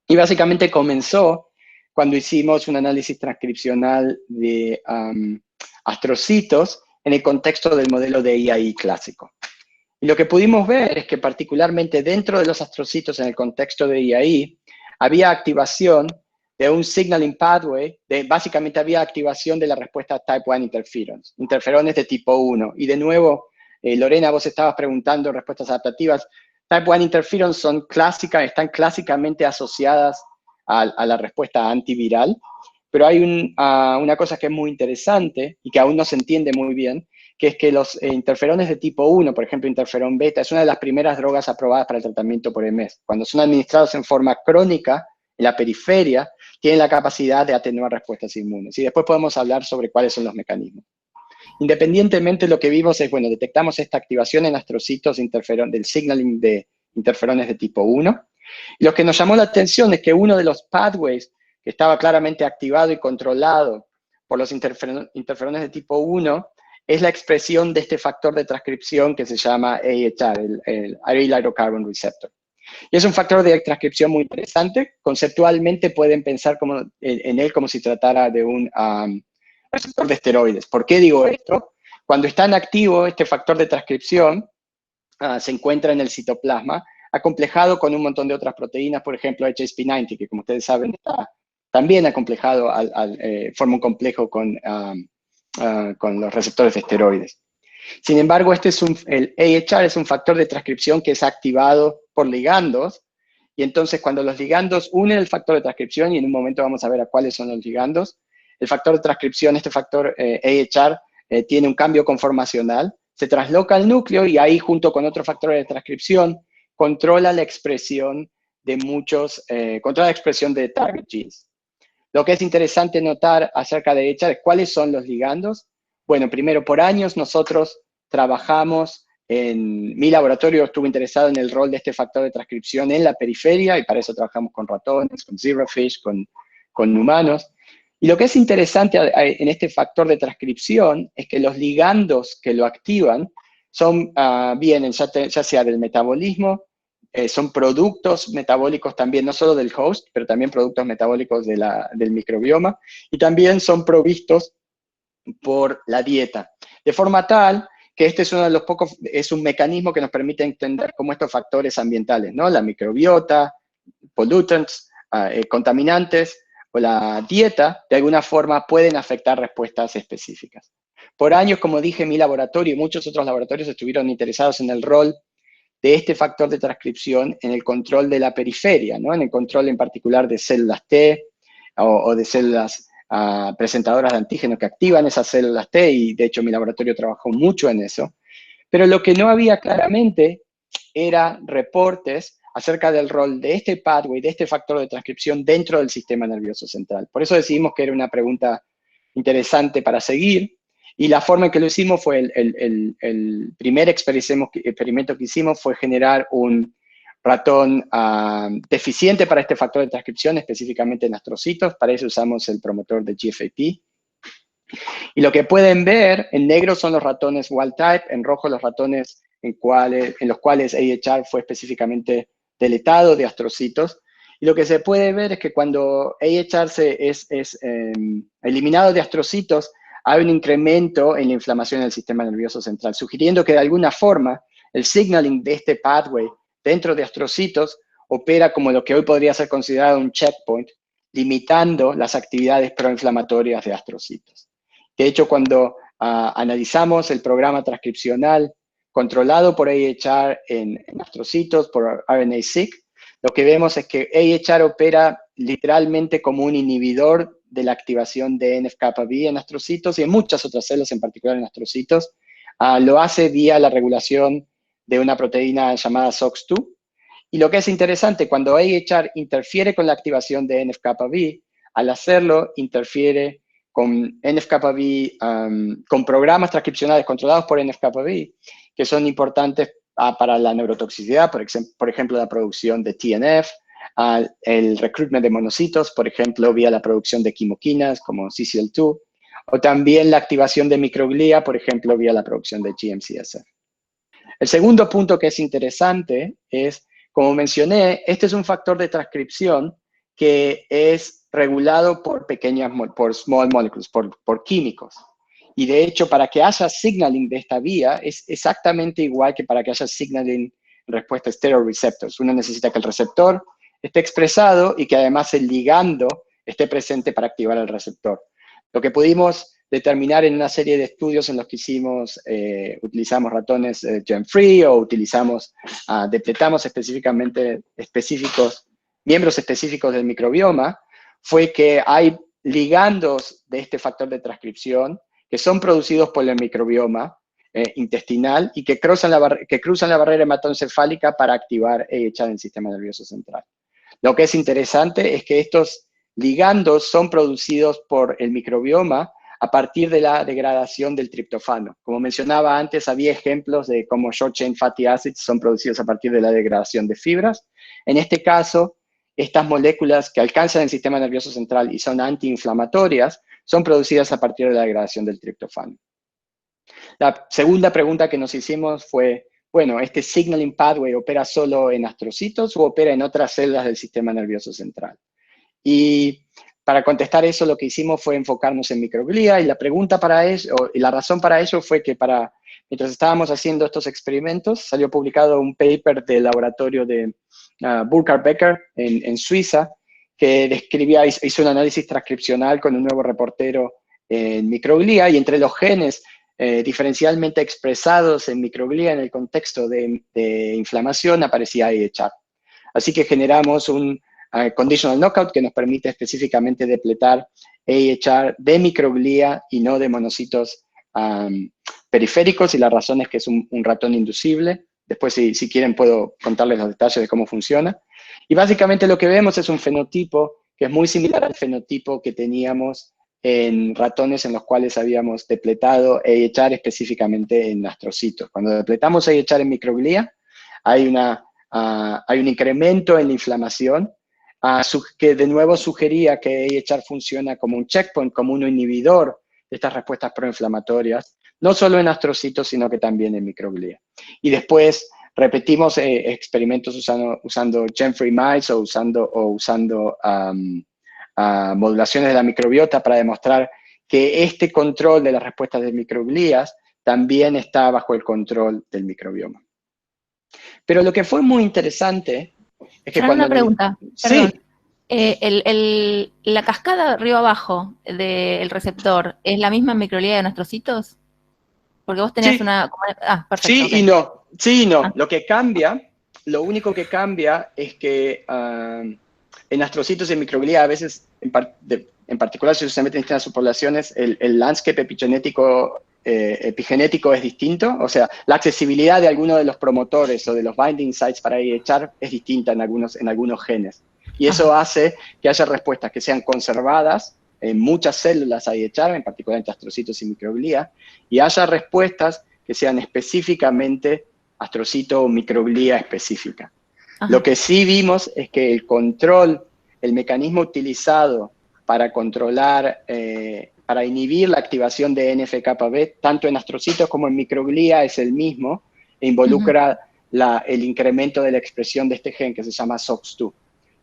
Y básicamente comenzó cuando hicimos un análisis transcripcional de astrocitos en el contexto del modelo de IAI clásico. Y lo que pudimos ver es que particularmente dentro de los astrocitos en el contexto de IAI, había activación de un signaling pathway, básicamente había activación de la respuesta type 1 interferons, interferones de tipo 1. Y de nuevo, Lorena, vos estabas preguntando respuestas adaptativas. Type 1 interferons están clásicamente asociadas a la respuesta antiviral, pero hay una cosa que es muy interesante y que aún no se entiende muy bien, que es que los interferones de tipo 1, por ejemplo, interferón beta, es una de las primeras drogas aprobadas para el tratamiento por EMS. Cuando son administrados en forma crónica, en la periferia, tienen la capacidad de atenuar respuestas inmunes. Y después podemos hablar sobre cuáles son los mecanismos. Independientemente, lo que vimos es, bueno, detectamos esta activación en astrocitos del signaling de interferones de tipo 1. Y lo que nos llamó la atención es que uno de los pathways que estaba claramente activado y controlado por los interferones de tipo 1 es la expresión de este factor de transcripción que se llama AHR, el Aryl Hydrocarbon Receptor. Y es un factor de transcripción muy interesante. Conceptualmente pueden pensar en él como si tratara de un receptor de esteroides. ¿Por qué digo esto? Cuando está en activo, este factor de transcripción se encuentra en el citoplasma, acomplejado con un montón de otras proteínas, por ejemplo, HSP90, que como ustedes saben está también acomplejado, forma un complejo con los receptores de esteroides. Sin embargo, el AHR es un factor de transcripción que es activado por ligandos, y entonces cuando los ligandos unen el factor de transcripción, y en un momento vamos a ver a cuáles son los ligandos, el factor de transcripción, este factor AHR, tiene un cambio conformacional, se trasloca al núcleo y ahí junto con otros factores de transcripción controla la expresión de target genes. Lo que es interesante notar acerca de AHR es cuáles son los ligandos. Bueno, primero, por años nosotros trabajamos mi laboratorio estuvo interesado en el rol de este factor de transcripción en la periferia, y para eso trabajamos con ratones, con zebrafish, con humanos. Y lo que es interesante en este factor de transcripción es que los ligandos que lo activan vienen ya sea del metabolismo, son productos metabólicos también, no solo del host, pero también productos metabólicos del microbioma, y también son provistos por la dieta. De forma tal que este es es un mecanismo que nos permite entender cómo estos factores ambientales, ¿no? La microbiota, pollutants, contaminantes o la dieta, de alguna forma pueden afectar respuestas específicas. Por años, como dije, mi laboratorio y muchos otros laboratorios estuvieron interesados en el rol de este factor de transcripción en el control de la periferia, ¿no? En el control en particular de células T o de células presentadoras de antígenos que activan esas células T, y de hecho mi laboratorio trabajó mucho en eso. Pero lo que no había claramente era reportes acerca del rol de este pathway, de este factor de transcripción dentro del sistema nervioso central. Por eso decidimos que era una pregunta interesante para seguir, y la forma en que lo hicimos fue, el primer experimento que hicimos fue generar un ratón deficiente para este factor de transcripción, específicamente en astrocitos. Para eso usamos el promotor de GFAP. Y lo que pueden ver, en negro son los ratones wild type, en rojo los ratones en los cuales AHR fue específicamente deletado de astrocitos. Y lo que se puede ver es que cuando AHR es eliminado de astrocitos, hay un incremento en la inflamación del sistema nervioso central, sugiriendo que de alguna forma el signaling de este pathway dentro de astrocitos opera como lo que hoy podría ser considerado un checkpoint, limitando las actividades proinflamatorias de astrocitos. De hecho, cuando analizamos el programa transcripcional controlado por AHR en astrocitos por RNA-seq, lo que vemos es que AHR opera literalmente como un inhibidor de la activación de NF-κB en astrocitos y en muchas otras células, en particular en astrocitos. Lo hace vía la regulación de una proteína llamada SOX2. Y lo que es interesante, cuando AHR interfiere con la activación de NF-κB, al hacerlo interfiere con NF-κB, con programas transcripcionales controlados por NF-κB, que son importantes para la neurotoxicidad, por ejemplo, la producción de TNF, el recruitment de monocitos, por ejemplo, vía la producción de quimoquinas como CCL2, o también la activación de microglía, por ejemplo, vía la producción de GM-CSF. El segundo punto que es interesante es, como mencioné, este es un factor de transcripción que es regulado por por small molecules, por químicos. Y de hecho, para que haya signaling de esta vía, es exactamente igual que para que haya signaling en respuesta a stereoreceptors. Uno necesita que el receptor esté expresado y que además el ligando esté presente para activar el receptor. Lo que pudimos determinar en una serie de estudios en los que utilizamos ratones gen-free o depletamos miembros específicos del microbioma, fue que hay ligandos de este factor de transcripción que son producidos por el microbioma intestinal y que cruzan la barrera hematoencefálica para activar AHR en el sistema nervioso central. Lo que es interesante es que estos ligandos son producidos por el microbioma a partir de la degradación del triptofano. Como mencionaba antes, había ejemplos de cómo short chain fatty acids son producidos a partir de la degradación de fibras. En este caso, estas moléculas que alcanzan el sistema nervioso central y son antiinflamatorias son producidas a partir de la degradación del triptofano. La segunda pregunta que nos hicimos fue, bueno, ¿este signaling pathway opera solo en astrocitos o opera en otras células del sistema nervioso central? Y para contestar eso, lo que hicimos fue enfocarnos en microglía, y la razón para ello fue que mientras estábamos haciendo estos experimentos, salió publicado un paper del laboratorio de Burkhard Becker en Suiza, que hizo un análisis transcripcional con un nuevo reportero en microglía, y entre los genes diferencialmente expresados en microglía en el contexto de inflamación aparecía AHR. Así que generamos un conditional knockout que nos permite específicamente depletar AHR de microglía y no de monocitos periféricos, y la razón es que es un ratón inducible. Después, si quieren, puedo contarles los detalles de cómo funciona. Y básicamente lo que vemos es un fenotipo que es muy similar al fenotipo que teníamos en ratones en los cuales habíamos depletado AHR específicamente en astrocitos. Cuando depletamos AHR en microglía, hay un incremento en la inflamación, que de nuevo sugería que AHR funciona como un checkpoint, como un inhibidor de estas respuestas proinflamatorias, no solo en astrocitos, sino que también en microglía. Y después repetimos experimentos usando gen-free mice o usando modulaciones de la microbiota para demostrar que este control de las respuestas de microglías también está bajo el control del microbioma. Pero lo que fue muy interesante es que cuando... Una pregunta, perdón. Sí. ¿La cascada río abajo del receptor es la misma en microglía de astrocitos? Porque vos tenías una... perfecto. Sí, okay. y no. Sí y no. Lo único que cambia es que en astrocitos y en microglía a veces, en particular si se meten en estas subpoblaciones, el landscape epigenético epigenético es distinto, o sea, la accesibilidad de algunos de los promotores o de los binding sites para AHR es distinta en algunos genes. Y eso hace que haya respuestas que sean conservadas en muchas células AHR, en particular entre astrocitos y microglía, y haya respuestas que sean específicamente astrocito o microglía específica. Ajá. Lo que sí vimos es que el mecanismo utilizado para controlar, para inhibir la activación de NF-κB, tanto en astrocitos como en microglía, es el mismo, e involucra el incremento de la expresión de este gen que se llama SOX2.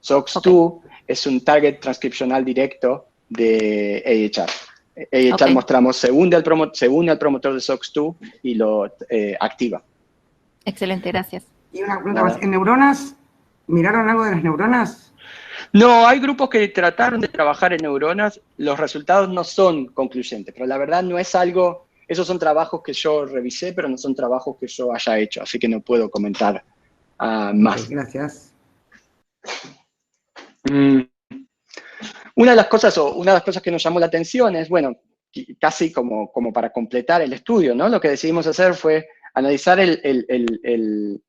SOX2 es un target transcripcional directo de AHR. AHR mostramos se une al promotor de SOX2 y lo activa. Excelente, gracias. Y una pregunta más, ¿en neuronas? ¿Miraron algo de las neuronas? No, hay grupos que trataron de trabajar en neuronas, los resultados no son concluyentes, pero la verdad no es algo, esos son trabajos que yo revisé, pero no son trabajos que yo haya hecho, así que no puedo comentar más. Okay, gracias. Una de las cosas que nos llamó la atención es, bueno, casi como para completar el estudio, ¿no? Lo que decidimos hacer fue analizar el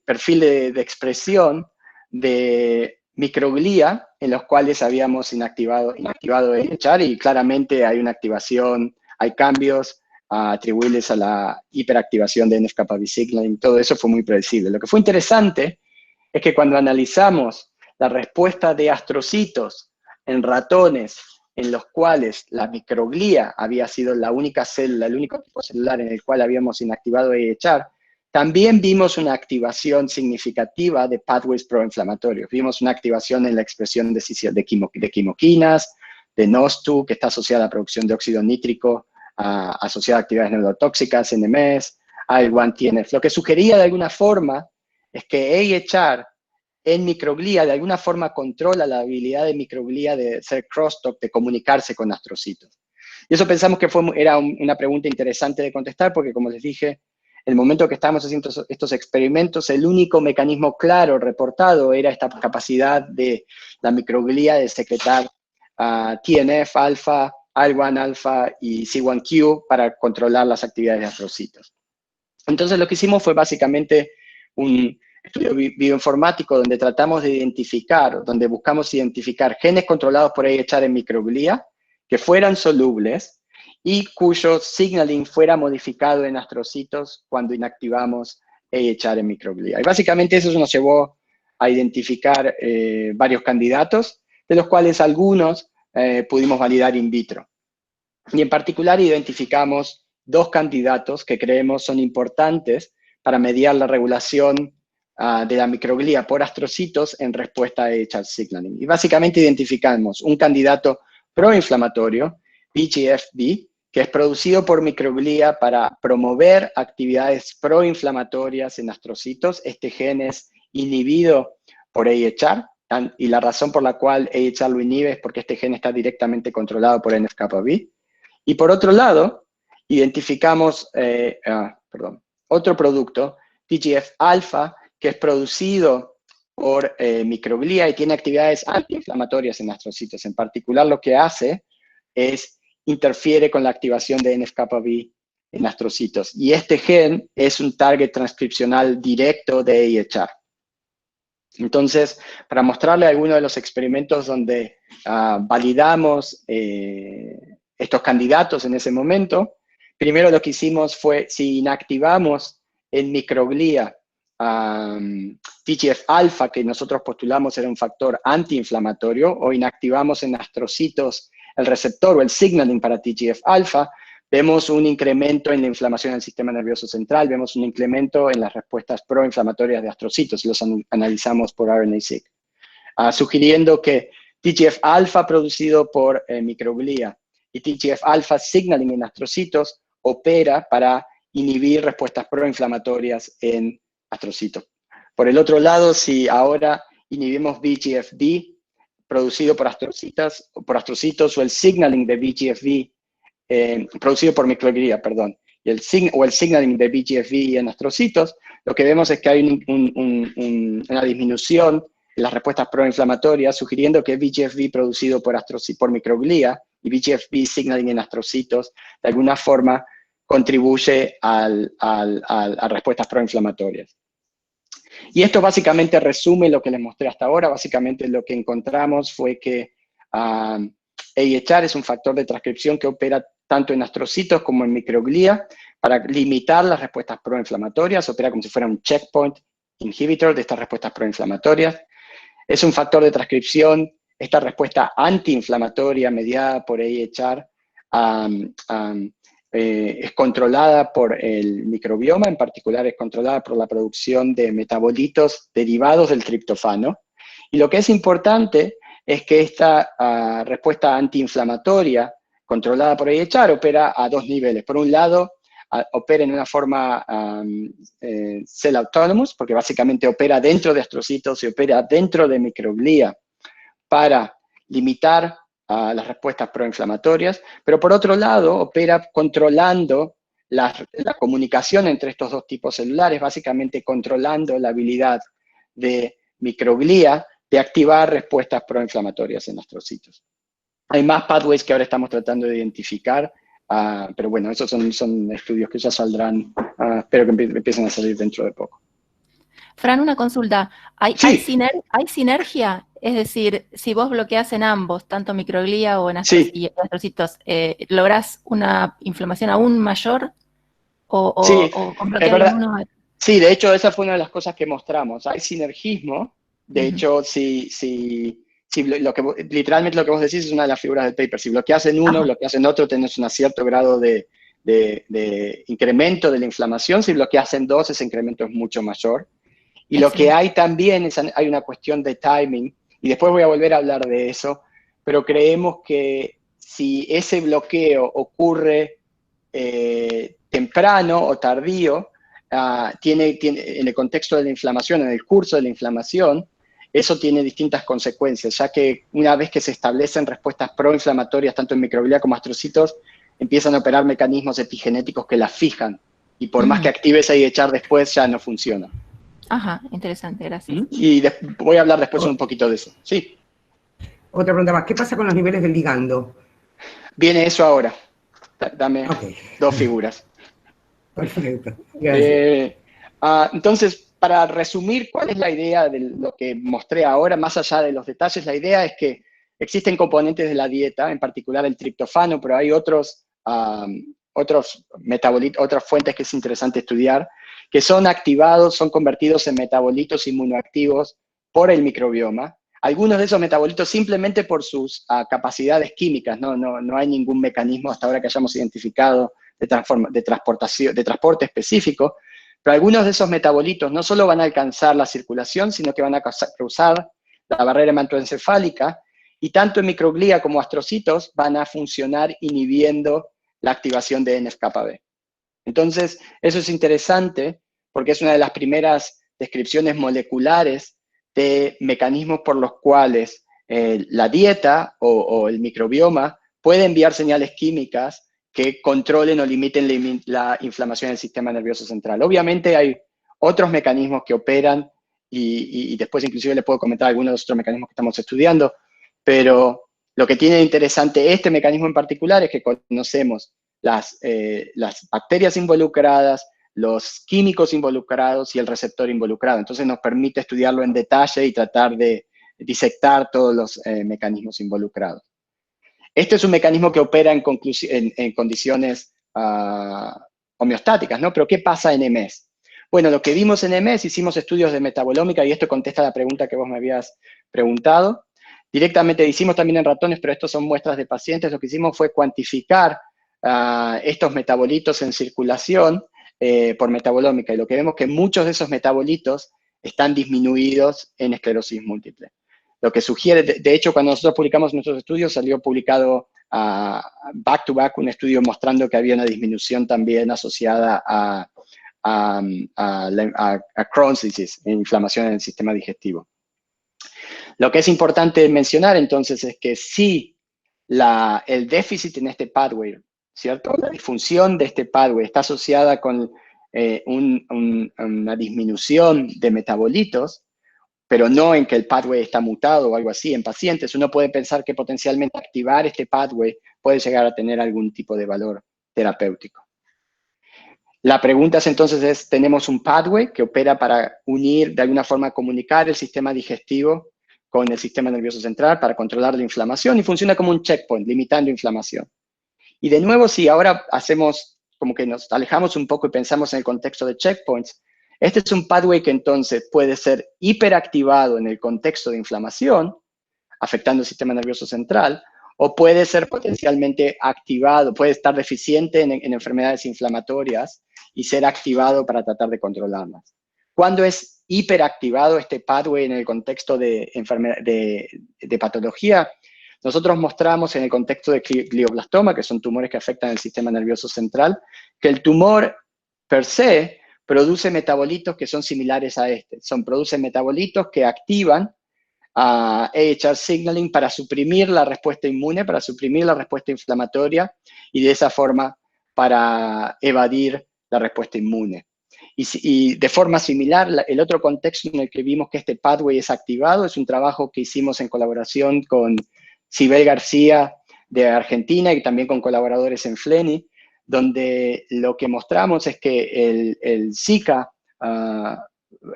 perfil de expresión de microglía en los cuales habíamos inactivado AHR, y claramente hay una activación, hay cambios atribuibles a la hiperactivación de NF-κB signaling, todo eso fue muy predecible. Lo que fue interesante es que cuando analizamos la respuesta de astrocitos en ratones en los cuales la microglía había sido la única célula, el único tipo celular en el cual habíamos inactivado AHR, también vimos una activación significativa de pathways proinflamatorios. Vimos una activación en la expresión de quimoquinas, de NOS2, que está asociada a la producción de óxido nítrico, asociada a actividades neurotóxicas, NMS, IL-1 TNF. Lo que sugería de alguna forma es que AHR en microglía de alguna forma controla la habilidad de microglía de ser crosstalk, de comunicarse con astrocitos. Y eso pensamos que era una pregunta interesante de contestar, porque como les dije, en el momento que estábamos haciendo estos experimentos, el único mecanismo claro reportado era esta capacidad de la microglía de secretar TNF alfa, IL-1 alfa y C1q para controlar las actividades de astrocitos. Entonces lo que hicimos fue básicamente un estudio bioinformático donde tratamos de identificar, donde buscamos identificar genes controlados por AHR en microglía que fueran solubles y cuyo signaling fuera modificado en astrocitos cuando inactivamos AHR en microglía. Y básicamente eso nos llevó a identificar varios candidatos, de los cuales algunos pudimos validar in vitro. Y en particular identificamos dos candidatos que creemos son importantes para mediar la regulación de la microglía por astrocitos en respuesta a AHR signaling. Y básicamente identificamos un candidato proinflamatorio, VEGF-B, que es producido por microglía para promover actividades proinflamatorias en astrocitos. Este gen es inhibido por AHR, y la razón por la cual AHR lo inhibe es porque este gen está directamente controlado por NF-κB. Y por otro lado, identificamos otro producto, TGF-alfa, que es producido por microglía y tiene actividades antiinflamatorias en astrocitos. En particular, lo que hace es interfiere con la activación de NF-κB en astrocitos. Y este gen es un target transcripcional directo de AHR. Entonces, para mostrarle algunos de los experimentos donde validamos estos candidatos en ese momento, primero lo que hicimos fue, si inactivamos en microglía TGF-alfa, que nosotros postulamos era un factor antiinflamatorio, o inactivamos en astrocitos el receptor o el signaling para TGF-alfa, vemos un incremento en la inflamación del sistema nervioso central, vemos un incremento en las respuestas proinflamatorias de astrocitos, y los analizamos por RNA-seq, sugiriendo que TGF-alfa producido por microglía y TGF-alfa signaling en astrocitos opera para inhibir respuestas proinflamatorias en astrocitos. Por el otro lado, si ahora inhibimos VEGF-B producido por astrocitos, o el signaling de VEGF-B producido por microglía, perdón, y el signaling de VEGF-B en astrocitos, lo que vemos es que hay una disminución en las respuestas proinflamatorias, sugiriendo que VEGF-B producido por microglía y VEGF-B signaling en astrocitos, de alguna forma contribuye a respuestas proinflamatorias. Y esto básicamente resume lo que les mostré hasta ahora. Básicamente lo que encontramos fue que AHR es un factor de transcripción que opera tanto en astrocitos como en microglía para limitar las respuestas proinflamatorias. Opera como si fuera un checkpoint inhibitor de estas respuestas proinflamatorias. Es un factor de transcripción, esta respuesta antiinflamatoria mediada por AHR es controlada por el microbioma, en particular es controlada por la producción de metabolitos derivados del triptofano. Y lo que es importante es que esta respuesta antiinflamatoria controlada por AHR opera a dos niveles. Por un lado, opera en una forma cell autonomous, porque básicamente opera dentro de astrocitos y opera dentro de microglía para limitar las respuestas proinflamatorias, pero por otro lado opera controlando la comunicación entre estos dos tipos celulares, básicamente controlando la habilidad de microglía de activar respuestas proinflamatorias en astrocitos. Hay más pathways que ahora estamos tratando de identificar, pero bueno, esos son estudios que ya saldrán, espero que empiecen a salir dentro de poco. Fran, una consulta. ¿Hay sinergia? Es decir, si vos bloqueás en ambos, tanto microglía o en astrocitos, ¿lográs una inflamación aún mayor? Sí, ¿O con es verdad. uno? Sí, de hecho, esa fue una de las cosas que mostramos. Hay sinergismo. De hecho, literalmente lo que vos decís es una de las figuras del paper. Si bloqueas en uno, bloqueas en otro, tenés un cierto grado de incremento de la inflamación. Si bloqueas en dos, ese incremento es mucho mayor. Y lo que hay también hay una cuestión de timing, y después voy a volver a hablar de eso, pero creemos que si ese bloqueo ocurre temprano o tardío, tiene, en el contexto de la inflamación, en el curso de la inflamación, eso tiene distintas consecuencias, ya que una vez que se establecen respuestas proinflamatorias, tanto en microglía como astrocitos, empiezan a operar mecanismos epigenéticos que las fijan, y por más que actives AHR después, ya no funciona. Ajá, interesante, gracias. Y voy a hablar después un poquito de eso. Sí. Otra pregunta más. ¿Qué pasa con los niveles del ligando? Viene eso ahora. Dame dos figuras. Perfecto. Gracias. Entonces, para resumir, ¿cuál es la idea de lo que mostré ahora? Más allá de los detalles, la idea es que existen componentes de la dieta, en particular el triptofano, pero hay otros metabolitos, otras fuentes que es interesante estudiar, que son activados, son convertidos en metabolitos inmunoactivos por el microbioma. Algunos de esos metabolitos simplemente por sus capacidades químicas, no hay ningún mecanismo hasta ahora que hayamos identificado de transporte específico, pero algunos de esos metabolitos no solo van a alcanzar la circulación, sino que van a cruzar la barrera hematoencefálica, y tanto en microglía como astrocitos van a funcionar inhibiendo la activación de NF-κB. Entonces, eso es interesante porque es una de las primeras descripciones moleculares de mecanismos por los cuales la dieta o el microbioma puede enviar señales químicas que controlen o limiten la inflamación del sistema nervioso central. Obviamente hay otros mecanismos que operan y después inclusive les puedo comentar algunos de los otros mecanismos que estamos estudiando, pero lo que tiene de interesante este mecanismo en particular es que conocemos las bacterias involucradas, los químicos involucrados y el receptor involucrado. Entonces nos permite estudiarlo en detalle y tratar de disectar todos los mecanismos involucrados. Este es un mecanismo que opera en condiciones homeostáticas, ¿no? Pero ¿qué pasa en EMES? Bueno, lo que vimos en EMES, hicimos estudios de metabolómica, y esto contesta la pregunta que vos me habías preguntado. Directamente hicimos también en ratones, pero estos son muestras de pacientes. Lo que hicimos fue cuantificar estos metabolitos en circulación por metabolómica, y lo que vemos es que muchos de esos metabolitos están disminuidos en esclerosis múltiple. Lo que sugiere, de hecho, cuando nosotros publicamos nuestros estudios, salió publicado back to back un estudio mostrando que había una disminución también asociada a Crohn's disease, inflamación en el sistema digestivo. Lo que es importante mencionar entonces es que si el déficit en este pathway, ¿cierto? La disfunción de este pathway está asociada con una disminución de metabolitos, pero no en que el pathway está mutado o algo así en pacientes, uno puede pensar que potencialmente activar este pathway puede llegar a tener algún tipo de valor terapéutico. La pregunta es entonces, tenemos un pathway que opera para unir, de alguna forma comunicar el sistema digestivo con el sistema nervioso central para controlar la inflamación y funciona como un checkpoint, limitando inflamación. Y de nuevo, si ahora hacemos como que nos alejamos un poco y pensamos en el contexto de checkpoints, este es un pathway que entonces puede ser hiperactivado en el contexto de inflamación, afectando el sistema nervioso central, o puede ser potencialmente activado, puede estar deficiente en enfermedades inflamatorias y ser activado para tratar de controlarlas. Cuando es hiperactivado este pathway en el contexto de patología, nosotros mostramos en el contexto de glioblastoma, que son tumores que afectan el sistema nervioso central, que el tumor per se produce metabolitos que son similares a este. Producen metabolitos que activan AHR signaling para suprimir la respuesta inmune, para suprimir la respuesta inflamatoria y de esa forma para evadir la respuesta inmune. Y de forma similar, el otro contexto en el que vimos que este pathway es activado es un trabajo que hicimos en colaboración con Sibel García de Argentina y también con colaboradores en FLENI, donde lo que mostramos es que el Zika,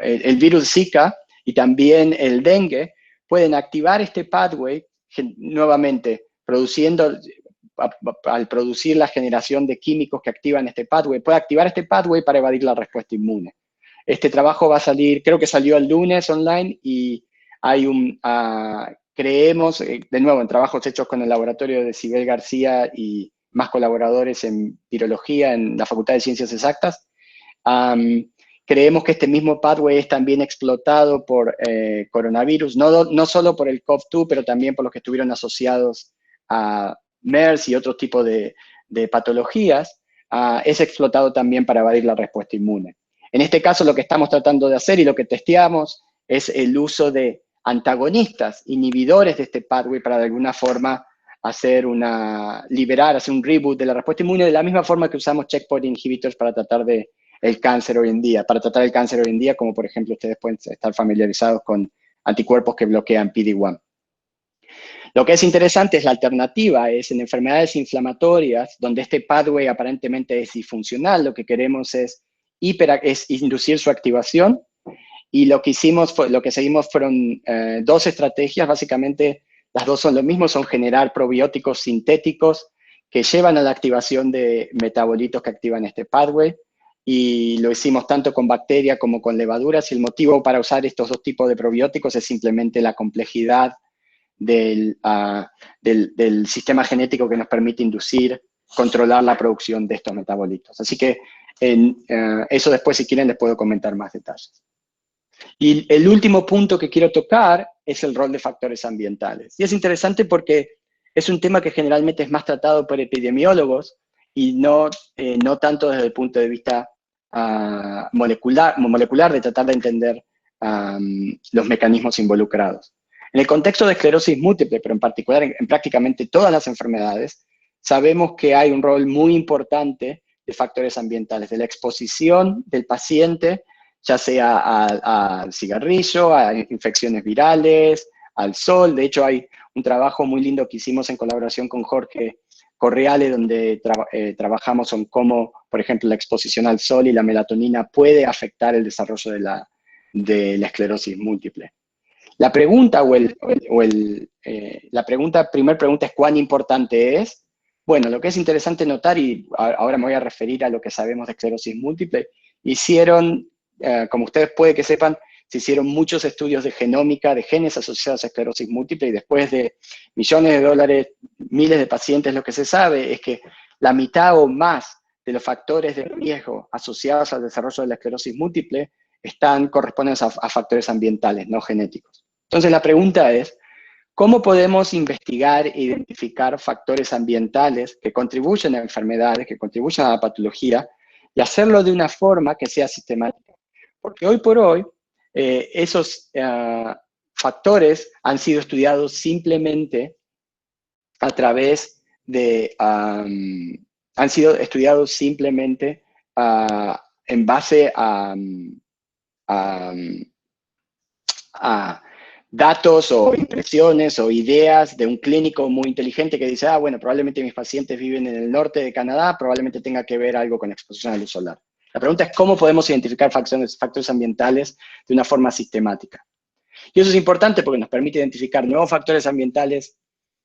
el virus Zika y también el dengue pueden activar este pathway nuevamente, al producir la generación de químicos que activan este pathway, puede activar este pathway para evadir la respuesta inmune. Este trabajo va a salir, creo que salió el lunes online y hay creemos, de nuevo, en trabajos hechos con el laboratorio de Sibel García y más colaboradores en virología en la Facultad de Ciencias Exactas, creemos que este mismo pathway es también explotado por coronavirus, no solo por el COV-2, pero también por los que estuvieron asociados a MERS y otros tipos de patologías, es explotado también para evadir la respuesta inmune. En este caso, lo que estamos tratando de hacer y lo que testeamos es el uso de antagonistas, inhibidores de este pathway para de alguna forma hacer un reboot de la respuesta inmune, de la misma forma que usamos checkpoint inhibitors para tratar el cáncer hoy en día, como por ejemplo ustedes pueden estar familiarizados con anticuerpos que bloquean PD-1. Lo que es interesante es la alternativa, es en enfermedades inflamatorias, donde este pathway aparentemente es disfuncional, lo que queremos es inducir su activación, y lo que seguimos fueron dos estrategias, básicamente las dos son lo mismo, son generar probióticos sintéticos que llevan a la activación de metabolitos que activan este pathway, y lo hicimos tanto con bacterias como con levaduras, y el motivo para usar estos dos tipos de probióticos es simplemente la complejidad del sistema genético que nos permite controlar la producción de estos metabolitos. Así que eso después, si quieren, les puedo comentar más detalles. Y el último punto que quiero tocar es el rol de factores ambientales. Y es interesante porque es un tema que generalmente es más tratado por epidemiólogos y no tanto desde el punto de vista molecular de tratar de entender los mecanismos involucrados. En el contexto de esclerosis múltiple, pero en particular en prácticamente todas las enfermedades, sabemos que hay un rol muy importante de factores ambientales, de la exposición del paciente, ya sea al cigarrillo, a infecciones virales, al sol. De hecho, hay un trabajo muy lindo que hicimos en colaboración con Jorge Correale, donde trabajamos en cómo, por ejemplo, la exposición al sol y la melatonina puede afectar el desarrollo de la esclerosis múltiple. La pregunta, primera pregunta es ¿cuán importante es? Bueno, lo que es interesante notar, y ahora me voy a referir a lo que sabemos de esclerosis múltiple, como ustedes puede que sepan, se hicieron muchos estudios de genómica, de genes asociados a esclerosis múltiple, y después de millones de dólares, miles de pacientes, lo que se sabe es que la mitad o más de los factores de riesgo asociados al desarrollo de la esclerosis múltiple corresponden a factores ambientales, no genéticos. Entonces la pregunta es, ¿cómo podemos investigar e identificar factores ambientales que contribuyen a enfermedades, que contribuyen a la patología, y hacerlo de una forma que sea sistemática? Porque hoy por hoy, esos factores han sido estudiados simplemente a través de, en base a datos o impresiones o ideas de un clínico muy inteligente que dice, bueno, probablemente mis pacientes viven en el norte de Canadá, probablemente tenga que ver algo con la exposición a luz solar. La pregunta es cómo podemos identificar factores ambientales de una forma sistemática. Y eso es importante porque nos permite identificar nuevos factores ambientales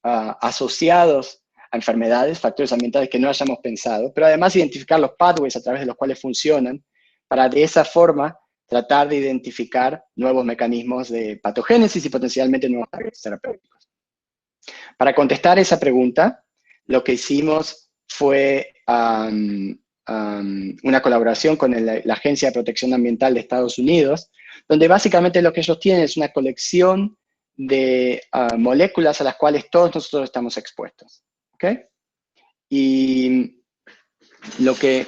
asociados a enfermedades, factores ambientales que no hayamos pensado, pero además identificar los pathways a través de los cuales funcionan, para de esa forma tratar de identificar nuevos mecanismos de patogénesis y potencialmente nuevos targets terapéuticos. Para contestar esa pregunta, lo que hicimos fue una colaboración con la Agencia de Protección Ambiental de Estados Unidos, donde básicamente lo que ellos tienen es una colección de moléculas a las cuales todos nosotros estamos expuestos. ¿Okay? Y lo que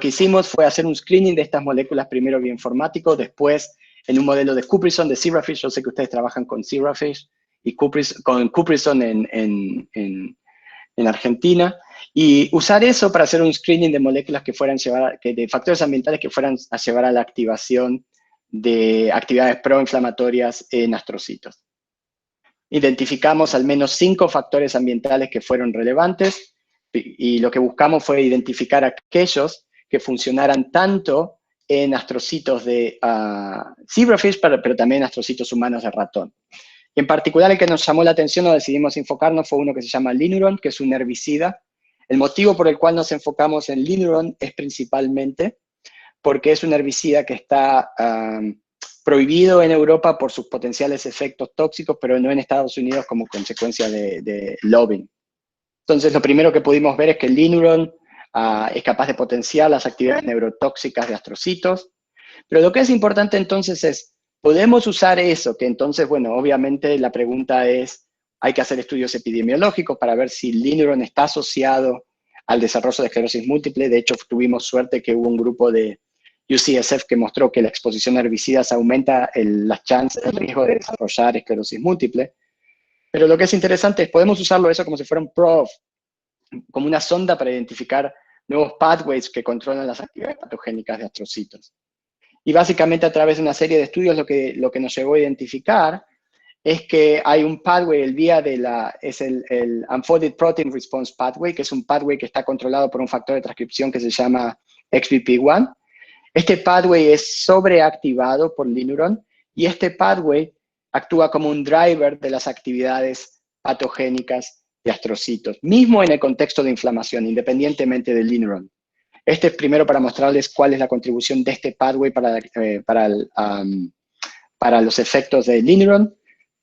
hicimos fue hacer un screening de estas moléculas, primero bioinformático, después en un modelo de Cuprison, de Zebrafish. Yo sé que ustedes trabajan con Zebrafish y con Cuprison en Argentina, y usar eso para hacer un screening de moléculas que fueran de factores ambientales que fueran a llevar a la activación de actividades proinflamatorias en astrocitos. Identificamos al menos 5 factores ambientales que fueron relevantes, y lo que buscamos fue identificar aquellos que funcionaran tanto en astrocitos de Zebrafish, pero también en astrocitos humanos de ratón. Y en particular, el que nos llamó la atención o decidimos enfocarnos fue uno que se llama Linuron, que es un herbicida. El motivo por el cual nos enfocamos en Linuron es principalmente porque es un herbicida que está prohibido en Europa por sus potenciales efectos tóxicos, pero no en Estados Unidos como consecuencia de lobbying. Entonces, lo primero que pudimos ver es que el Linuron es capaz de potenciar las actividades neurotóxicas de astrocitos. Pero lo que es importante entonces es, ¿podemos usar eso? Que entonces, bueno, obviamente la pregunta es, hay que hacer estudios epidemiológicos para ver si el Linuron está asociado al desarrollo de esclerosis múltiple. De hecho, tuvimos suerte que hubo un grupo de UCSF que mostró que la exposición a herbicidas aumenta las chances, el riesgo de desarrollar esclerosis múltiple. Pero lo que es interesante es, podemos usarlo eso como si fuera un probe, como una sonda para identificar nuevos pathways que controlan las actividades patogénicas de astrocitos. Y básicamente a través de una serie de estudios lo que nos llevó a identificar es que hay un pathway, es el Unfolded Protein Response Pathway, que es un pathway que está controlado por un factor de transcripción que se llama XBP1. Este pathway es sobreactivado por Linuron, y este pathway actúa como un driver de las actividades patogénicas de astrocitos, mismo en el contexto de inflamación, independientemente del Linuron. Este es primero para mostrarles cuál es la contribución de este pathway para los efectos de Linuron.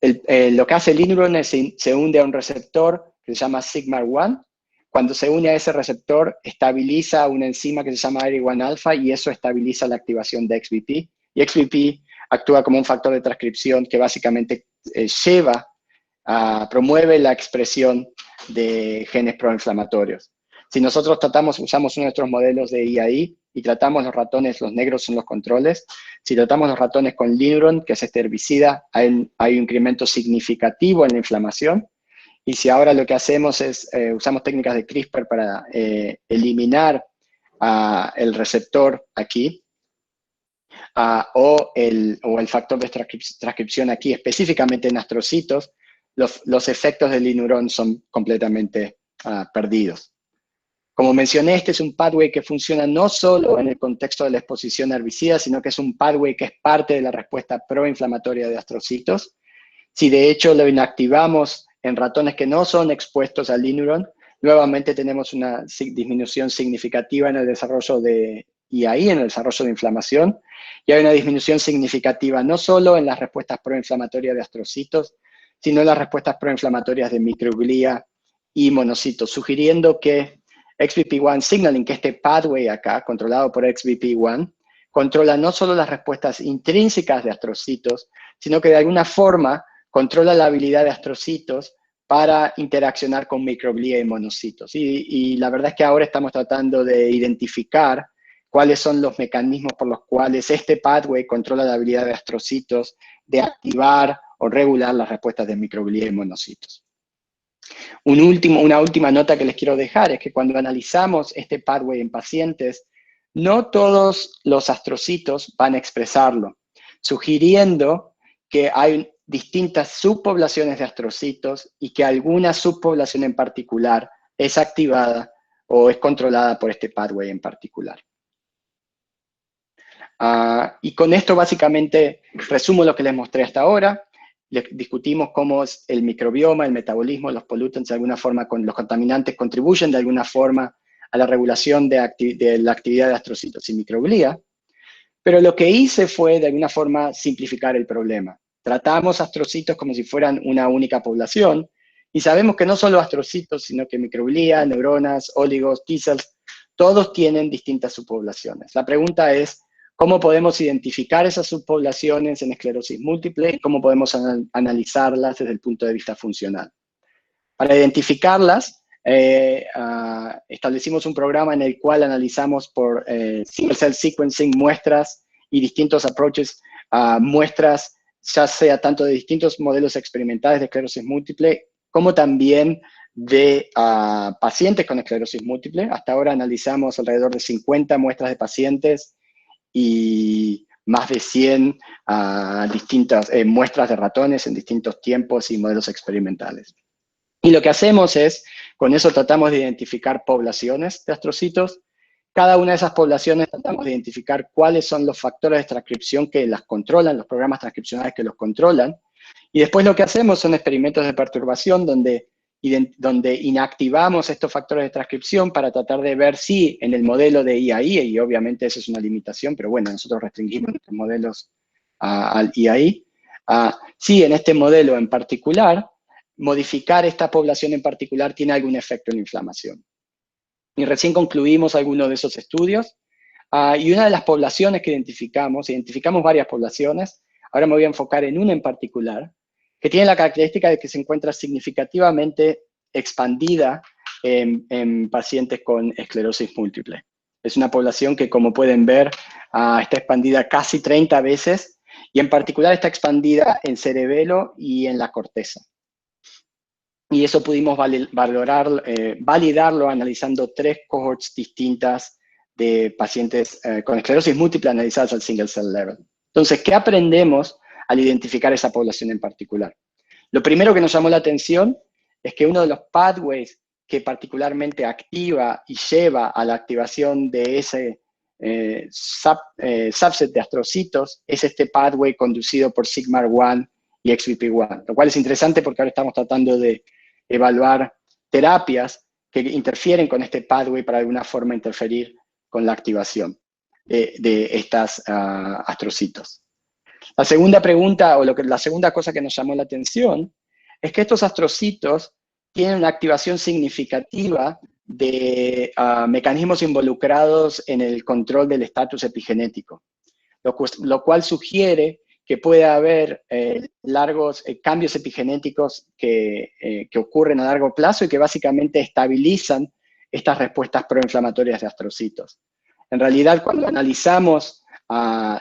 Lo que hace Linuron es se une a un receptor que se llama Sigma-1. Cuando se une a ese receptor, estabiliza una enzima que se llama ARI1-alpha, y eso estabiliza la activación de XBP. Y XBP actúa como un factor de transcripción que básicamente promueve la expresión de genes proinflamatorios. Si nosotros usamos uno de nuestros modelos de IAI y tratamos los ratones, los negros son los controles. Si tratamos los ratones con Linuron, que es este herbicida, hay un incremento significativo en la inflamación. Y si ahora lo que hacemos es, usamos técnicas de CRISPR para eliminar el receptor aquí, o el factor de transcripción aquí, específicamente en astrocitos, los efectos del Linuron son completamente perdidos. Como mencioné, este es un pathway que funciona no solo en el contexto de la exposición a herbicidas, sino que es un pathway que es parte de la respuesta proinflamatoria de astrocitos. Si de hecho lo inactivamos en ratones que no son expuestos al Linuron, nuevamente tenemos una disminución significativa en el desarrollo de IAI, en el desarrollo de inflamación, y hay una disminución significativa no solo en las respuestas proinflamatorias de astrocitos, sino en las respuestas proinflamatorias de microglia y monocitos, sugiriendo que XBP1 signaling, que este pathway acá, controlado por XBP1, controla no solo las respuestas intrínsecas de astrocitos, sino que de alguna forma controla la habilidad de astrocitos para interaccionar con microglia y monocitos. Y la verdad es que ahora estamos tratando de identificar cuáles son los mecanismos por los cuales este pathway controla la habilidad de astrocitos de activar o regular las respuestas de microglia y monocitos. Una última nota que les quiero dejar es que cuando analizamos este pathway en pacientes, no todos los astrocitos van a expresarlo, sugiriendo que hay distintas subpoblaciones de astrocitos y que alguna subpoblación en particular es activada o es controlada por este pathway en particular. Y con esto básicamente resumo lo que les mostré hasta ahora. Discutimos cómo es el microbioma, el metabolismo, los pollutants, de alguna forma, los contaminantes contribuyen de alguna forma a la regulación de la actividad de astrocitos y microglía. Pero lo que hice fue, de alguna forma, simplificar el problema. Tratamos astrocitos como si fueran una única población, y sabemos que no solo astrocitos, sino que microglía, neuronas, oligos, T-cells, todos tienen distintas subpoblaciones. La pregunta es, ¿cómo podemos identificar esas subpoblaciones en esclerosis múltiple y cómo podemos analizarlas desde el punto de vista funcional? Para identificarlas, establecimos un programa en el cual analizamos por single cell sequencing muestras y distintos approaches, muestras ya sea tanto de distintos modelos experimentales de esclerosis múltiple, como también de pacientes con esclerosis múltiple. Hasta ahora analizamos alrededor de 50 muestras de pacientes y más de 100 distintas muestras de ratones en distintos tiempos y modelos experimentales. Y lo que hacemos es, con eso tratamos de identificar poblaciones de astrocitos. Cada una de esas poblaciones tratamos de identificar cuáles son los factores de transcripción que las controlan, los programas transcripcionales que los controlan. Y después lo que hacemos son experimentos de perturbación donde inactivamos estos factores de transcripción para tratar de ver si en el modelo de IAI, y obviamente eso es una limitación, pero bueno, nosotros restringimos nuestros modelos al IAI, si en este modelo en particular, modificar esta población en particular tiene algún efecto en la inflamación. Y recién concluimos algunos de esos estudios, y una de las poblaciones que identificamos varias poblaciones, ahora me voy a enfocar en una en particular, que tiene la característica de que se encuentra significativamente expandida en pacientes con esclerosis múltiple. Es una población que, como pueden ver, está expandida casi 30 veces, y en particular está expandida en cerebelo y en la corteza. Y eso pudimos validarlo analizando 3 cohorts distintas de pacientes con esclerosis múltiple analizadas al single cell level. Entonces, ¿qué aprendemos al identificar esa población en particular? Lo primero que nos llamó la atención es que uno de los pathways que particularmente activa y lleva a la activación de ese subset de astrocitos es este pathway conducido por Sigma1 y XBP1, lo cual es interesante porque ahora estamos tratando de evaluar terapias que interfieren con este pathway para de alguna forma interferir con la activación de estas astrocitos. La segunda pregunta, la segunda cosa que nos llamó la atención, es que estos astrocitos tienen una activación significativa de mecanismos involucrados en el control del estatus epigenético, lo cual sugiere que puede haber largos cambios epigenéticos que ocurren a largo plazo y que básicamente estabilizan estas respuestas proinflamatorias de astrocitos. En realidad, cuando analizamos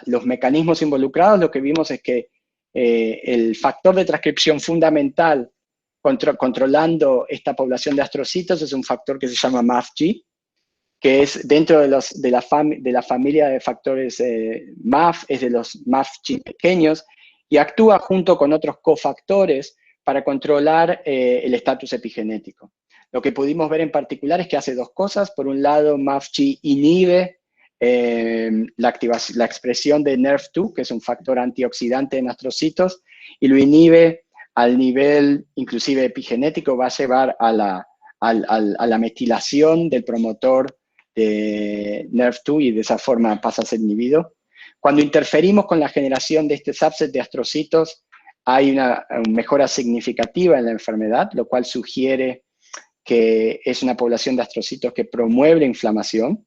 los mecanismos involucrados, lo que vimos es que el factor de transcripción fundamental controlando esta población de astrocitos es un factor que se llama MAFG, que es dentro de la familia de factores MAF, es de los MAFG pequeños, y actúa junto con otros cofactores para controlar el estatus epigenético. Lo que pudimos ver en particular es que hace 2 cosas. Por un lado, MAFG inhibe la expresión de NERV2, que es un factor antioxidante en astrocitos, y lo inhibe al nivel inclusive epigenético, va a llevar a la metilación del promotor de NERV2 y de esa forma pasa a ser inhibido. Cuando interferimos con la generación de este subset de astrocitos, hay una mejora significativa en la enfermedad, lo cual sugiere que es una población de astrocitos que promueve la inflamación.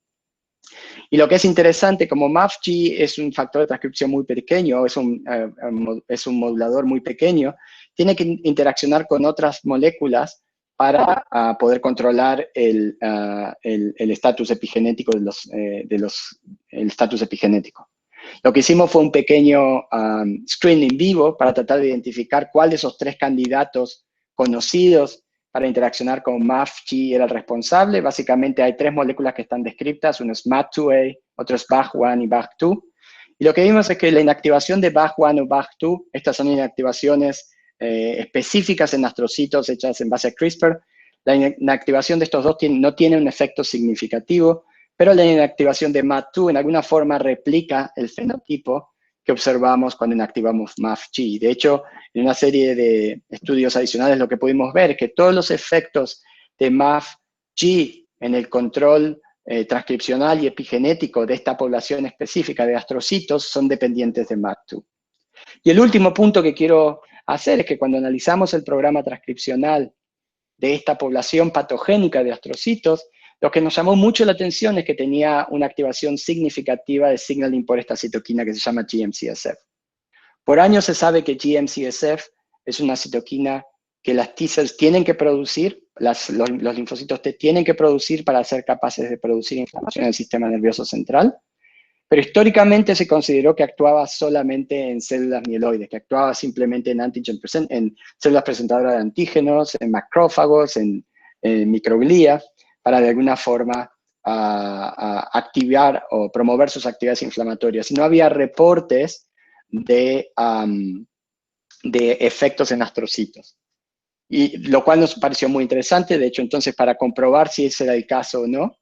Y lo que es interesante, como MAFG es un factor de transcripción muy pequeño, es un modulador muy pequeño, tiene que interaccionar con otras moléculas para poder controlar el estatus epigenético el estatus epigenético. Lo que hicimos fue un pequeño screen in vivo para tratar de identificar cuál de esos 3 candidatos conocidos para interaccionar con MAFG era el responsable. Básicamente hay 3 moléculas que están descritas, uno es MAT2A, otro es BAG1 y BAG2. Y lo que vimos es que la inactivación de BAG1 o BAG2, estas son inactivaciones específicas en astrocitos hechas en base a CRISPR, La inactivación de estos dos no tiene un efecto significativo, pero la inactivación de MAT2 en alguna forma replica el fenotipo que observamos cuando inactivamos MAFG. De hecho, en una serie de estudios adicionales lo que pudimos ver es que todos los efectos de MAFG en el control transcripcional y epigenético de esta población específica de astrocitos son dependientes de MAT2. Y el último punto que quiero hacer es que cuando analizamos el programa transcripcional de esta población patogénica de astrocitos, lo que nos llamó mucho la atención es que tenía una activación significativa de signaling por esta citoquina que se llama GM-CSF. Por años se sabe que GM-CSF es una citoquina que las T-cells tienen que producir, los linfocitos T tienen que producir para ser capaces de producir inflamación en el sistema nervioso central, pero históricamente se consideró que actuaba solamente en células mieloides, que actuaba simplemente en células presentadoras de antígenos, en macrófagos, en microglía, para de alguna forma activar o promover sus actividades inflamatorias. Y no había reportes de efectos en astrocitos. Y lo cual nos pareció muy interesante. De hecho, entonces, para comprobar si ese era el caso o no,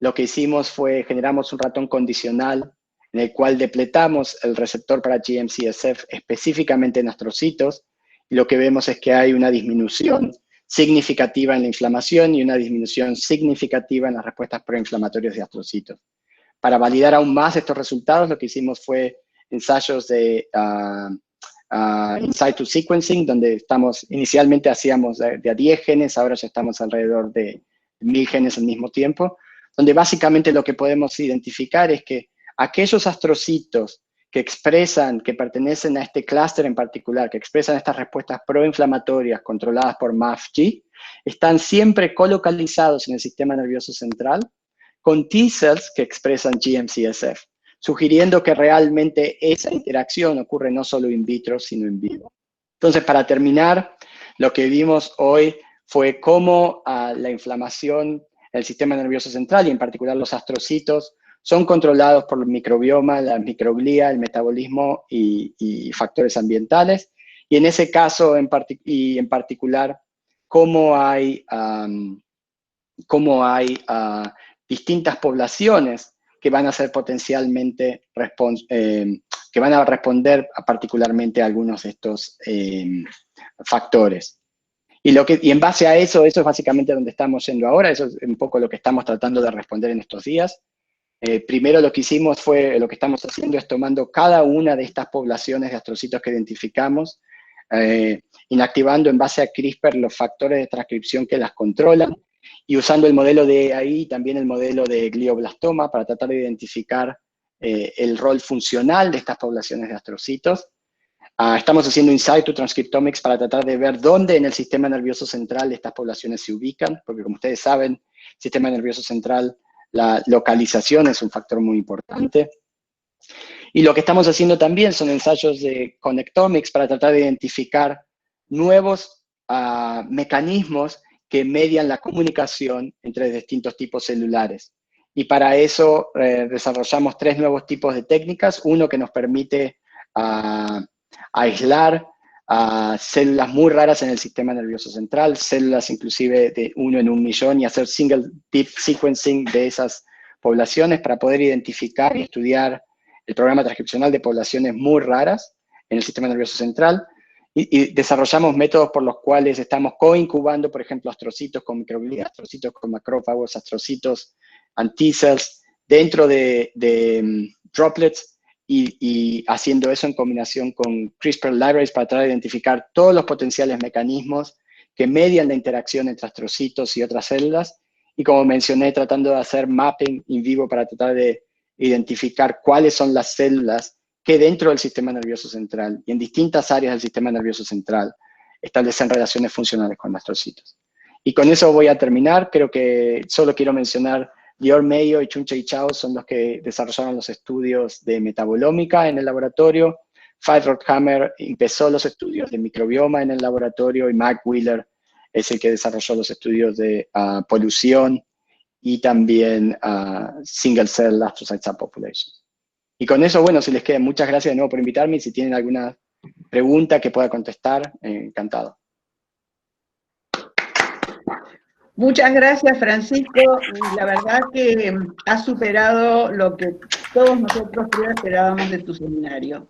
lo que hicimos fue generamos un ratón condicional en el cual depletamos el receptor para GM-CSF específicamente en astrocitos, y lo que vemos es que hay una disminución significativa en la inflamación y una disminución significativa en las respuestas proinflamatorias de astrocitos. Para validar aún más estos resultados, lo que hicimos fue ensayos de in situ sequencing, donde inicialmente hacíamos de a 10 genes, ahora ya estamos alrededor de 1000 genes al mismo tiempo, donde básicamente lo que podemos identificar es que aquellos astrocitos que pertenecen a este clúster en particular, que expresan estas respuestas proinflamatorias controladas por MAFG, están siempre colocalizados en el sistema nervioso central con T-cells que expresan GM-CSF, sugiriendo que realmente esa interacción ocurre no solo in vitro, sino in vivo. Entonces, para terminar, lo que vimos hoy fue cómo la inflamación en el sistema nervioso central, y en particular los astrocitos, son controlados por el microbioma, la microglía, el metabolismo y factores ambientales. Y en ese caso, en particular, cómo hay distintas poblaciones que van a ser potencialmente, que van a responder particularmente a algunos de estos factores. Y en base a eso es básicamente donde estamos yendo ahora, eso es un poco lo que estamos tratando de responder en estos días. Primero lo que hicimos fue, lo que estamos haciendo es tomando cada una de estas poblaciones de astrocitos que identificamos, inactivando en base a CRISPR los factores de transcripción que las controlan, y usando el modelo de AI, también el modelo de glioblastoma, para tratar de identificar el rol funcional de estas poblaciones de astrocitos. Estamos haciendo in situ transcriptomics para tratar de ver dónde en el sistema nervioso central estas poblaciones se ubican, porque como ustedes saben, el sistema nervioso central, la localización es un factor muy importante. Y lo que estamos haciendo también son ensayos de connectomics para tratar de identificar nuevos mecanismos que median la comunicación entre distintos tipos celulares. Y para eso desarrollamos 3 nuevos tipos de técnicas. Uno que nos permite aislar células muy raras en el sistema nervioso central, células inclusive de 1 en 1.000.000, y hacer single deep sequencing de esas poblaciones para poder identificar y estudiar el programa transcripcional de poblaciones muy raras en el sistema nervioso central. Y desarrollamos métodos por los cuales estamos co-incubando, por ejemplo, astrocitos con microglía, astrocitos con macrófagos, astrocitos and T-cells dentro de droplets, y haciendo eso en combinación con CRISPR libraries para tratar de identificar todos los potenciales mecanismos que median la interacción entre astrocitos y otras células, y como mencioné, tratando de hacer mapping in vivo para tratar de identificar cuáles son las células que dentro del sistema nervioso central y en distintas áreas del sistema nervioso central establecen relaciones funcionales con astrocitos. Y con eso voy a terminar. Creo que solo quiero mencionar Lior Mayo y Chun-Chei Chao son los que desarrollaron los estudios de metabolómica en el laboratorio. Faith Rothammer empezó los estudios de microbioma en el laboratorio, y Mike Wheeler es el que desarrolló los estudios de polución y también single cell astrocyte subpopulations. Y con eso, bueno, si les queda, muchas gracias de nuevo por invitarme, y si tienen alguna pregunta que pueda contestar, encantado. Muchas gracias, Francisco. La verdad que has superado lo que todos nosotros creo esperábamos de tu seminario.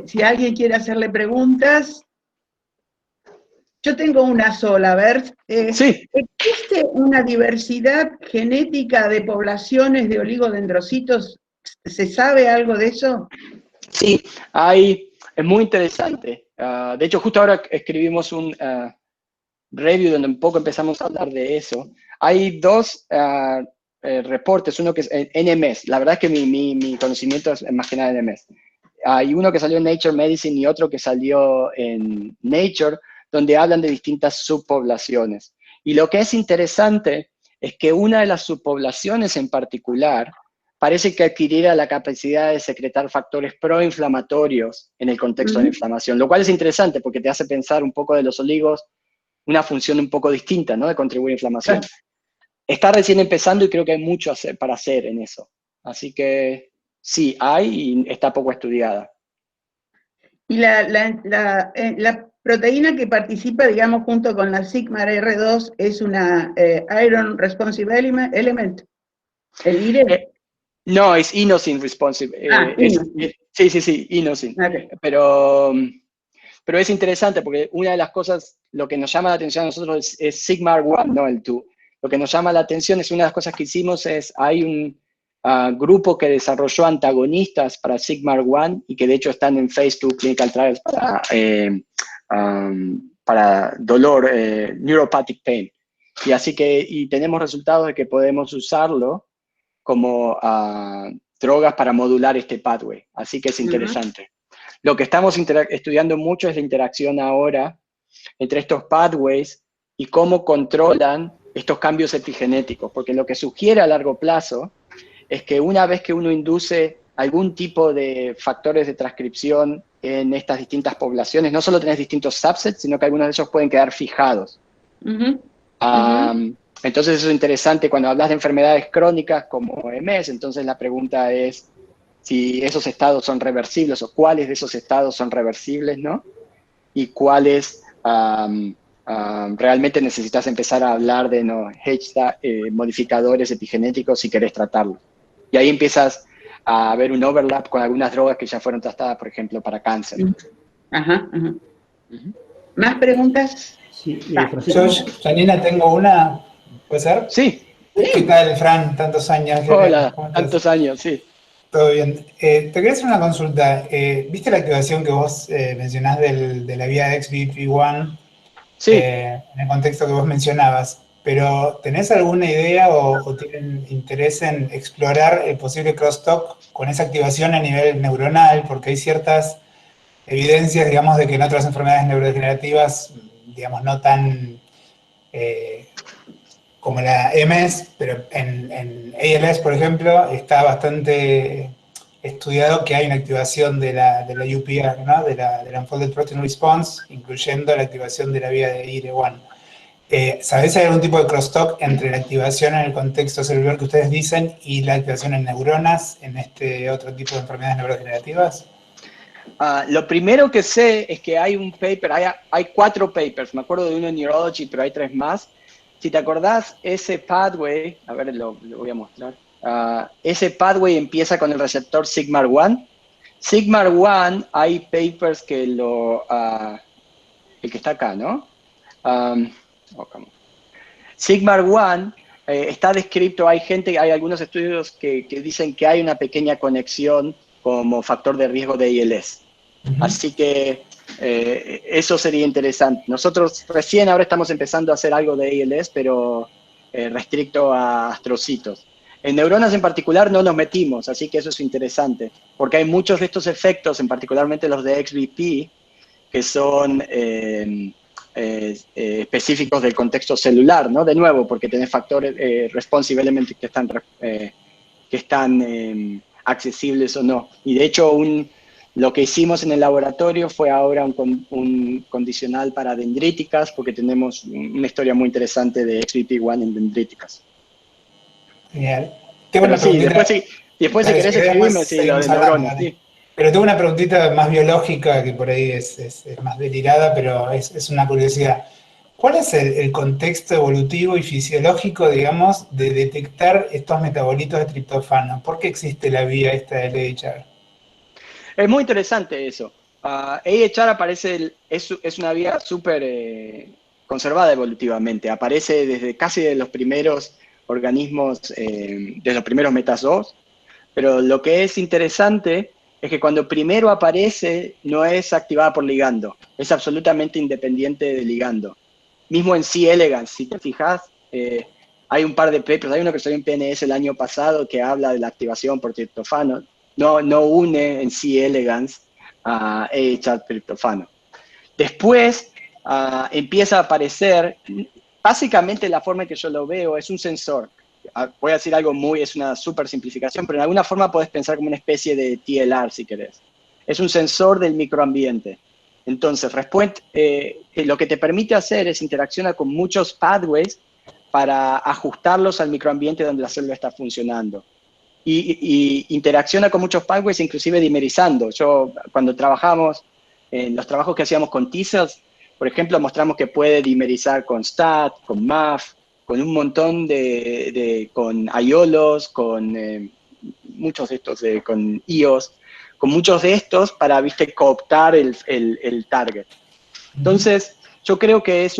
Si alguien quiere hacerle preguntas, yo tengo una sola. A ver, Sí. ¿existe una diversidad genética de poblaciones de oligodendrocitos? ¿Se sabe algo de eso? Sí, es muy interesante. De hecho, justo ahora escribimos un review donde un poco empezamos a hablar de eso. Hay dos reportes, uno que es NMS. La verdad es que mi conocimiento es más que nada NMS. Hay uno que salió en Nature Medicine y otro que salió en Nature, donde hablan de distintas subpoblaciones. Y lo que es interesante es que una de las subpoblaciones en particular parece que adquiriera la capacidad de secretar factores proinflamatorios en el contexto de la inflamación, lo cual es interesante porque te hace pensar un poco de los oligos, una función un poco distinta, ¿no? De contribuir a inflamación. Está recién empezando y creo que hay mucho para hacer en eso. Así que sí, hay y está poco estudiada. Y la proteína que participa, digamos, junto con la sigma-R2 es una Iron Responsive Element, el IRE. No, es inosine responsive. Inosine. Sí, inosine. Okay. Pero es interesante porque una de las cosas, lo que nos llama la atención a nosotros es sigma-1, no el 2. Lo que nos llama la atención es una de las cosas que hicimos hay un grupo que desarrolló antagonistas para sigma-1 y que de hecho están en phase 2 clinical trials para dolor, neuropathic pain. Y así que tenemos resultados de que podemos usarlo como drogas para modular este pathway. Así que es interesante. Lo que estamos estudiando mucho es la interacción ahora entre estos pathways y cómo controlan estos cambios epigenéticos, porque lo que sugiere a largo plazo es que una vez que uno induce algún tipo de factores de transcripción en estas distintas poblaciones, no solo tenés distintos subsets, sino que algunos de ellos pueden quedar fijados. Entonces eso es interesante cuando hablas de enfermedades crónicas como MS, entonces la pregunta es si esos estados son reversibles o cuáles de esos estados son reversibles, ¿no? Y cuáles realmente necesitas empezar a hablar de modificadores epigenéticos si querés tratarlo. Y ahí empiezas a ver un overlap con algunas drogas que ya fueron tratadas, por ejemplo, para cáncer. ¿Más preguntas? Sí, yo, Janina, tengo una. ¿Puede ser? Sí. ¿Qué tal, Fran? Tantos años. Hola, tantos años, sí. Todo bien. Te quería hacer una consulta. ¿Viste la activación que vos mencionás de la vía de XBP1? Sí. En el contexto que vos mencionabas. Pero, ¿tenés alguna idea o tienen interés en explorar el posible crosstalk con esa activación a nivel neuronal? Porque hay ciertas evidencias, digamos, de que en otras enfermedades neurodegenerativas, digamos, no tan como la MS, pero en ALS, por ejemplo, está bastante estudiado que hay una activación de la UPR, ¿no? de la Unfolded Protein Response, incluyendo la activación de la vía de IRE1. ¿Sabés si hay algún tipo de crosstalk entre la activación en el contexto celular que ustedes dicen y la activación en neuronas en este otro tipo de enfermedades neurodegenerativas? Lo primero que sé es que hay un paper, hay 4 papers, me acuerdo de uno en Neurology, pero hay 3 más. Si te acordás, ese pathway, a ver, lo voy a mostrar. Ese pathway empieza con el receptor sigma-1. Sigma-1, hay papers que el que está acá, ¿no? Sigma-1 está descrito, hay algunos estudios que dicen que hay una pequeña conexión como factor de riesgo de ALS. Así que eso sería interesante. Nosotros recién ahora estamos empezando a hacer algo de ALS, pero restricto a astrocitos. En neuronas en particular no nos metimos, así que eso es interesante, porque hay muchos de estos efectos, en particularmente los de XBP, que son específicos del contexto celular, ¿no? De nuevo, porque tenés factores responsive elements que están accesibles o no. Y de hecho, lo que hicimos en el laboratorio fue ahora un condicional para dendríticas, porque tenemos una historia muy interesante de XBP1 en dendríticas. Genial. Tengo una preguntita. Después si querés escribirme, sí, lo de neuronas. Sí. Pero tengo una preguntita más biológica, que por ahí es más delirada, pero es una curiosidad. ¿Cuál es el contexto evolutivo y fisiológico, digamos, de detectar estos metabolitos de triptofano? ¿Por qué existe la vía esta del AHR? Es muy interesante eso. AHR aparece, es una vía súper conservada evolutivamente. Aparece desde casi de los primeros organismos, de los primeros metazoos. Pero lo que es interesante es que cuando primero aparece no es activada por ligando. Es absolutamente independiente de ligando. Mismo en C. elegans, si te fijas, hay un par de papers, hay uno que salió en PNS el año pasado que habla de la activación por triptofano, no une en C. elegans a AHR triptofano. Después empieza a aparecer, básicamente la forma en que yo lo veo es un sensor. Voy a decir algo es una súper simplificación, pero en alguna forma podés pensar como una especie de TLR si querés. Es un sensor del microambiente. Entonces, lo que te permite hacer es interaccionar con muchos pathways para ajustarlos al microambiente donde la célula está funcionando. Y interacciona con muchos pathways, inclusive dimerizando. Cuando trabajamos, en los trabajos que hacíamos con T-cells, por ejemplo, mostramos que puede dimerizar con STAT, con MAF, con un montón con iolos, con muchos de estos, con IOS, con muchos de estos para, viste, cooptar el target. Entonces, yo creo que es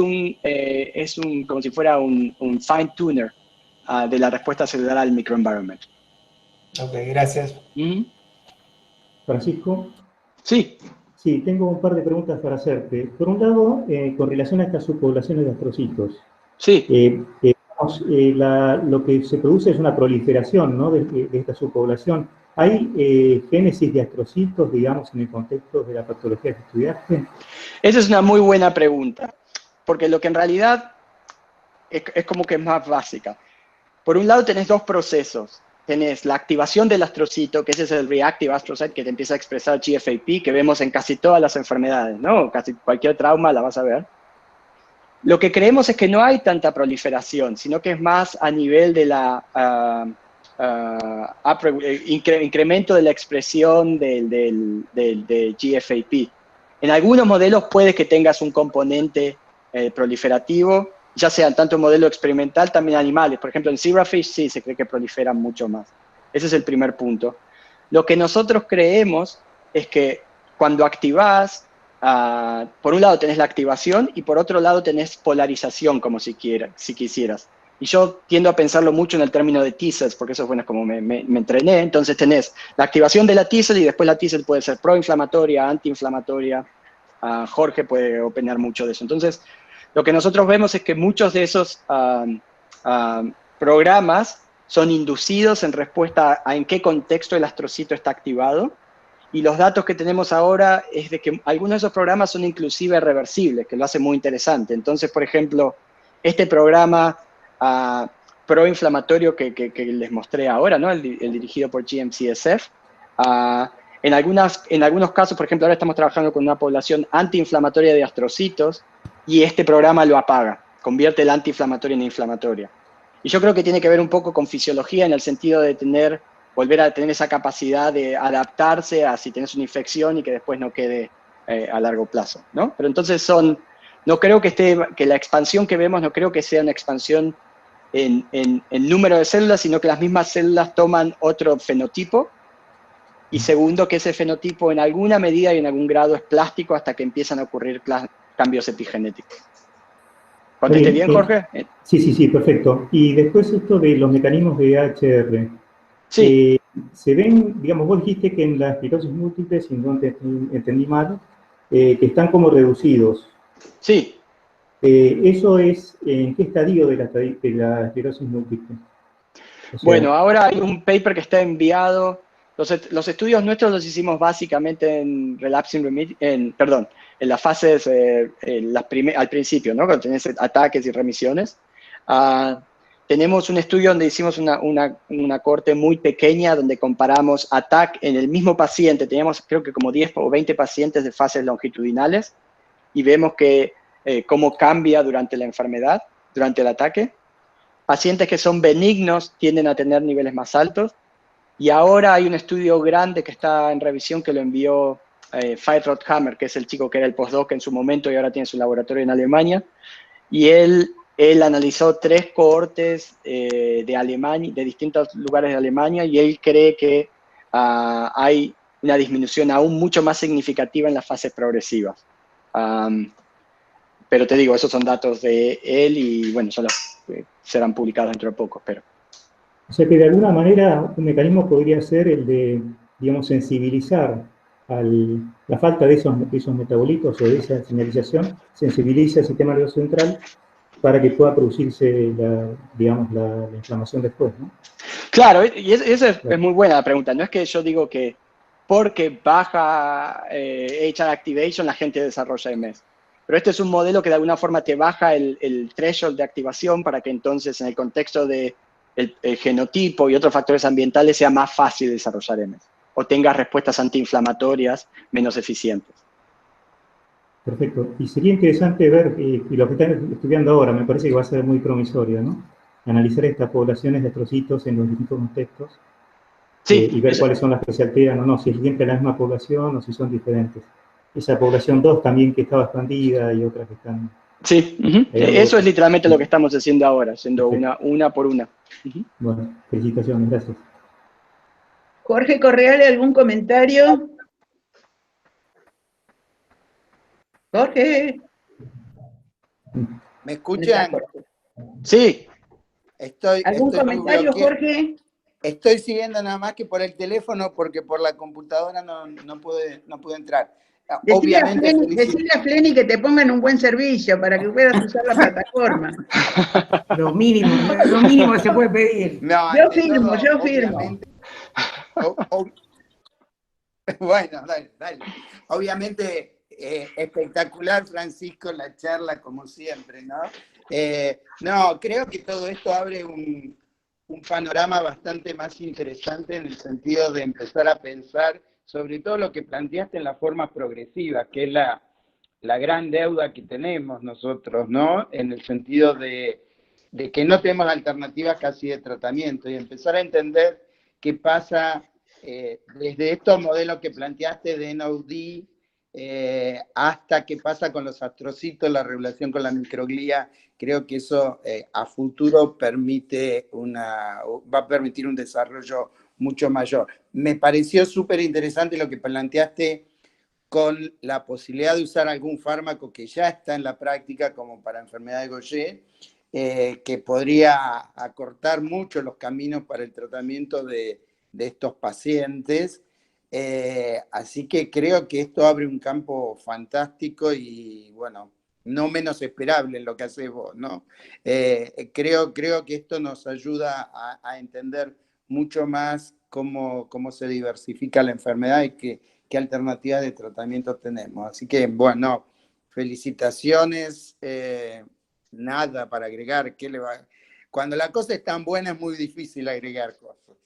como si fuera un fine tuner de la respuesta celular al microenvironment. Ok, gracias. Francisco. Sí. Sí, tengo un par de preguntas para hacerte. Por un lado, con relación a estas subpoblaciones de astrocitos. Sí. Lo que se produce es una proliferación, ¿no?, de esta subpoblación. ¿Hay génesis de astrocitos, digamos, en el contexto de la patología que estudiaste? Esa es una muy buena pregunta, porque lo que en realidad es como que es más básica. Por un lado tenés dos procesos. Tenés la activación del astrocito, que ese es el reactive astrocyte que te empieza a expresar GFAP, que vemos en casi todas las enfermedades, ¿no? Casi cualquier trauma la vas a ver. Lo que creemos es que no hay tanta proliferación, sino que es más a nivel de la incremento de la expresión de GFAP. En algunos modelos puede que tengas un componente proliferativo, ya sea tanto en modelo experimental, también animales. Por ejemplo, en zebrafish sí se cree que proliferan mucho más. Ese es el primer punto. Lo que nosotros creemos es que cuando activás, por un lado tenés la activación y por otro lado tenés polarización, como si quisieras. Y yo tiendo a pensarlo mucho en el término de T-cells, porque eso es como me entrené. Entonces tenés la activación de la T-cell y después la T-cell puede ser proinflamatoria, antiinflamatoria. Jorge puede opinar mucho de eso. Entonces, lo que nosotros vemos es que muchos de esos programas son inducidos en respuesta a en qué contexto el astrocito está activado. Y los datos que tenemos ahora es de que algunos de esos programas son inclusive reversibles, que lo hace muy interesante. Entonces, por ejemplo, este programa proinflamatorio que les mostré ahora, ¿no? el dirigido por GM-CSF, en algunos casos, por ejemplo, ahora estamos trabajando con una población antiinflamatoria de astrocitos y este programa lo apaga, convierte el antiinflamatorio en inflamatoria. Y yo creo que tiene que ver un poco con fisiología en el sentido de volver a tener esa capacidad de adaptarse a si tienes una infección y que después no quede a largo plazo, ¿no? Pero entonces no creo que la expansión que vemos, no creo que sea una expansión en número de células, sino que las mismas células toman otro fenotipo. Y segundo, que ese fenotipo en alguna medida y en algún grado es plástico hasta que empiezan a ocurrir cambios epigenéticos. ¿Contesté bien, Jorge? Sí, perfecto. Y después esto de los mecanismos de AHR. Sí. Se ven, digamos, vos dijiste que en la esclerosis múltiple, si no entendí mal, que están como reducidos. Sí. ¿Eso es en qué estadio de la esclerosis múltiple? O sea, bueno, ahora hay un paper que está enviado. Los estudios nuestros los hicimos básicamente en relapsing remission, en las fases, al principio, ¿no? Cuando tenés ataques y remisiones. Tenemos un estudio donde hicimos una corte muy pequeña donde comparamos ATAC en el mismo paciente. Teníamos creo que como 10 o 20 pacientes de fases longitudinales y vemos que cómo cambia durante la enfermedad, durante el ataque. Pacientes que son benignos tienden a tener niveles más altos. Y ahora hay un estudio grande que está en revisión que lo envió Veit Rothammer, que es el chico que era el postdoc en su momento y ahora tiene su laboratorio en Alemania, y él analizó 3 cohortes de Alemania, de distintos lugares de Alemania, y él cree que hay una disminución aún mucho más significativa en las fases progresivas. Pero te digo, esos son datos de él y bueno, serán publicados dentro de poco, espero. O sea que de alguna manera un mecanismo podría ser el de, digamos, sensibilizar la falta de esos metabolitos o de esa señalización, sensibiliza el sistema nervioso central para que pueda producirse, digamos, la inflamación después, ¿no? Claro, y esa es muy buena la pregunta. No es que yo digo que porque baja HR activation la gente desarrolla MS. Pero este es un modelo que de alguna forma te baja el threshold de activación para que entonces en el contexto de el genotipo y otros factores ambientales sea más fácil desarrollar MS o tengas respuestas antiinflamatorias menos eficientes. Perfecto. Y sería interesante ver, y lo que están estudiando ahora, me parece que va a ser muy promisorio, ¿no? Analizar estas poblaciones de astrocitos en los distintos contextos Sí, y ver cuáles son las que se alteran o no, si es siempre la misma población o si son diferentes. Esa población 2 también que estaba expandida y otras que están... Sí, eso es literalmente lo que estamos haciendo ahora, haciendo una por una. Bueno, felicitaciones, gracias. Jorge Correale, ¿algún comentario? Jorge. ¿Me escuchan? Sí. ¿Algún comentario, Jorge? Estoy siguiendo nada más que por el teléfono porque por la computadora no pude entrar. Decirle a Fleni que te pongan un buen servicio para que puedas usar la plataforma. Lo mínimo que se puede pedir. No, yo firmo. Bueno, dale. Obviamente, espectacular, Francisco, la charla, como siempre, ¿no? No, creo que todo esto abre un panorama bastante más interesante en el sentido de empezar a pensar sobre todo lo que planteaste en las formas progresivas, que es la gran deuda que tenemos nosotros, ¿no? En el sentido de que no tenemos alternativas casi de tratamiento y empezar a entender qué pasa desde estos modelos que planteaste de NOD hasta qué pasa con los astrocitos, la regulación con la microglía. Creo que eso a futuro va a permitir un desarrollo mucho mayor. Me pareció súper interesante lo que planteaste con la posibilidad de usar algún fármaco que ya está en la práctica, como para enfermedad de Gaucher, que podría acortar mucho los caminos para el tratamiento de estos pacientes. Así que creo que esto abre un campo fantástico y, bueno, no menos esperable en lo que haces vos, ¿no? Creo que esto nos ayuda a entender mucho más cómo se diversifica la enfermedad y qué alternativas de tratamiento tenemos. Así que, bueno, felicitaciones. Nada para agregar. Cuando la cosa es tan buena es muy difícil agregar cosas.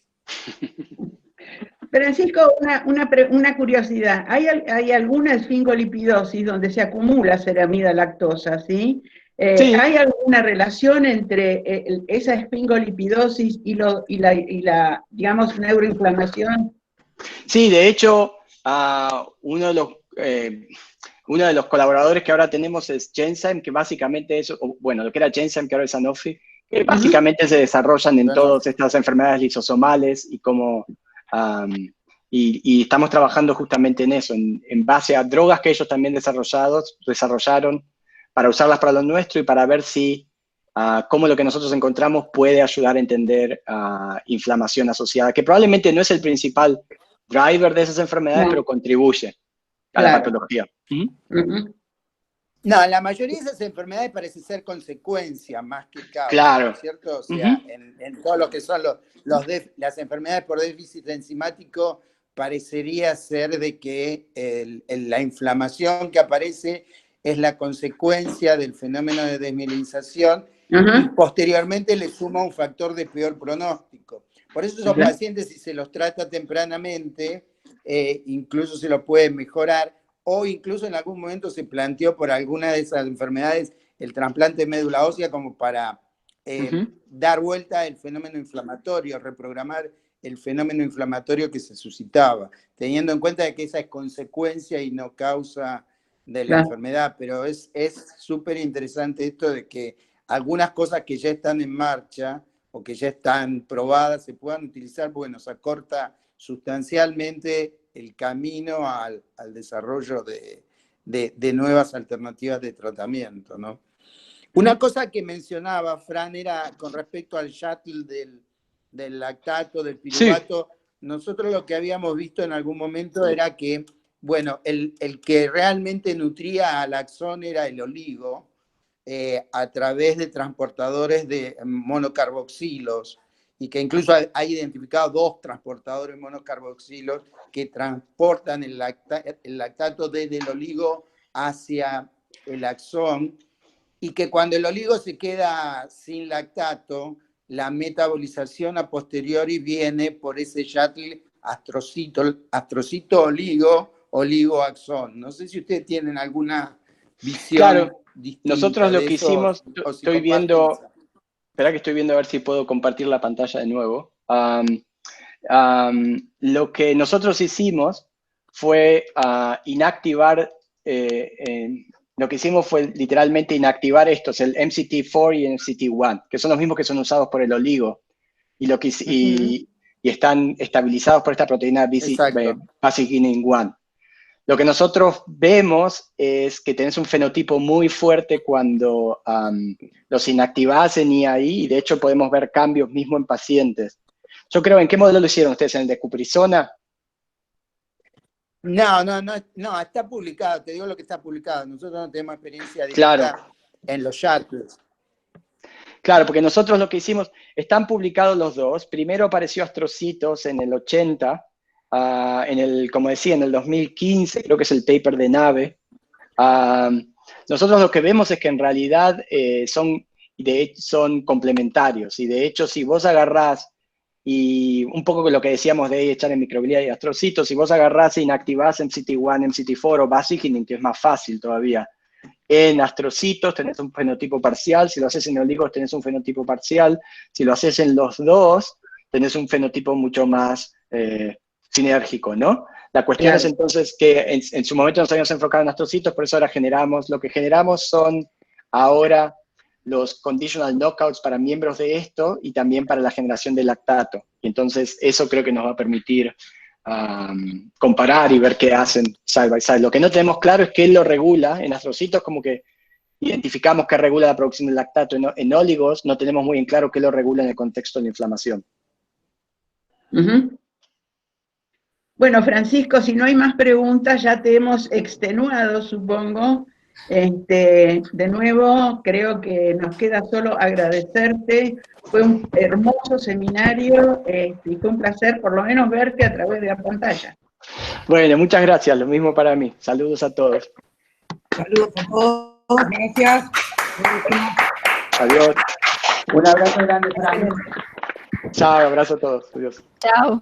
Francisco, una curiosidad. ¿Hay alguna esfingolipidosis donde se acumula ceramida lactosa, sí? Sí. ¿Hay alguna relación entre esa esfingolipidosis y la, digamos, neuroinflamación? Sí, de hecho, uno de los colaboradores que ahora tenemos es Genzyme, que básicamente es, bueno, lo que era Genzyme, que ahora es Sanofi, que básicamente se desarrollan en todas estas enfermedades lisosomales y como... y estamos trabajando justamente en eso, en base a drogas que ellos también desarrollaron para usarlas para lo nuestro y para ver si cómo lo que nosotros encontramos puede ayudar a entender inflamación asociada, que probablemente no es el principal driver de esas enfermedades, pero contribuye a la patología. No, la mayoría de esas enfermedades parece ser consecuencia más que causa, claro. ¿cierto? O sea, en todo lo que son las enfermedades por déficit enzimático, parecería ser de que la inflamación que aparece es la consecuencia del fenómeno de desmielinización y posteriormente le suma un factor de peor pronóstico. Por eso esos pacientes, si se los trata tempranamente, incluso se los puede mejorar, o incluso en algún momento se planteó por alguna de esas enfermedades el trasplante de médula ósea como para dar vuelta al fenómeno inflamatorio, reprogramar el fenómeno inflamatorio que se suscitaba, teniendo en cuenta que esa es consecuencia y no causa de la Claro. enfermedad, pero es súper interesante esto de que algunas cosas que ya están en marcha o que ya están probadas se puedan utilizar, porque nos acorta sustancialmente el camino al desarrollo de nuevas alternativas de tratamiento, ¿no? Una cosa que mencionaba, Fran, era con respecto al shuttle del lactato, del piruvato. Sí. Nosotros lo que habíamos visto en algún momento era que, bueno, el que realmente nutría al axón era el oligo, a través de transportadores de monocarboxilos, y que incluso ha identificado 2 transportadores monocarboxilos que transportan el lactato desde el oligo hacia el axón, y que cuando el oligo se queda sin lactato, la metabolización a posteriori viene por ese shuttle astrocito-oligo-axón. No sé si ustedes tienen alguna visión. Claro, distinta. Nosotros lo que eso, hicimos, si estoy viendo, espera que estoy viendo a ver si puedo compartir la pantalla de nuevo. Lo que nosotros hicimos fue inactivar, lo que hicimos fue literalmente inactivar estos, el MCT4 y el MCT1, que son los mismos que son usados por el oligo, y están estabilizados por esta proteína Basic-Inning-1. Lo que nosotros vemos es que tenés un fenotipo muy fuerte cuando los inactivás en IAI, y de hecho podemos ver cambios mismo en pacientes. Yo creo, ¿en qué modelo lo hicieron ustedes? ¿En el de Cuprizona? No, está publicado, te digo lo que está publicado. Nosotros no tenemos experiencia directa en los shuttles. Claro, porque nosotros lo que hicimos, están publicados los dos. Primero apareció Astrocitos en el 80, como decía, en el 2015, creo que es el paper de Nave. Nosotros lo que vemos es que en realidad son complementarios, y de hecho si vos agarrás, y un poco lo que decíamos de echar en microglia y astrocitos, si vos agarrás e inactivás MCT1, MCT4 o Basic-Inning, que es más fácil todavía, en astrocitos tenés un fenotipo parcial, si lo haces en oligos tenés un fenotipo parcial, si lo haces en los dos tenés un fenotipo mucho más sinérgico, ¿no? La cuestión es entonces que en su momento nos habíamos enfocado en astrocitos, por eso ahora lo que generamos son ahora los conditional knockouts para miembros de esto y también para la generación de lactato. Y entonces eso creo que nos va a permitir comparar y ver qué hacen side by side. Lo que no tenemos claro es qué lo regula. En astrocitos como que identificamos qué regula la producción de lactato. En óligos no tenemos muy en claro qué lo regula en el contexto de la inflamación. Bueno, Francisco, si no hay más preguntas, ya te hemos extenuado, supongo. De nuevo, creo que nos queda solo agradecerte. Fue un hermoso seminario y fue un placer por lo menos verte a través de la pantalla. Bueno, muchas gracias, lo mismo para mí. Saludos a todos. Saludos a todos, gracias. Adiós. Un abrazo grande, Fran. Chao, abrazo a todos. Adiós. Chao.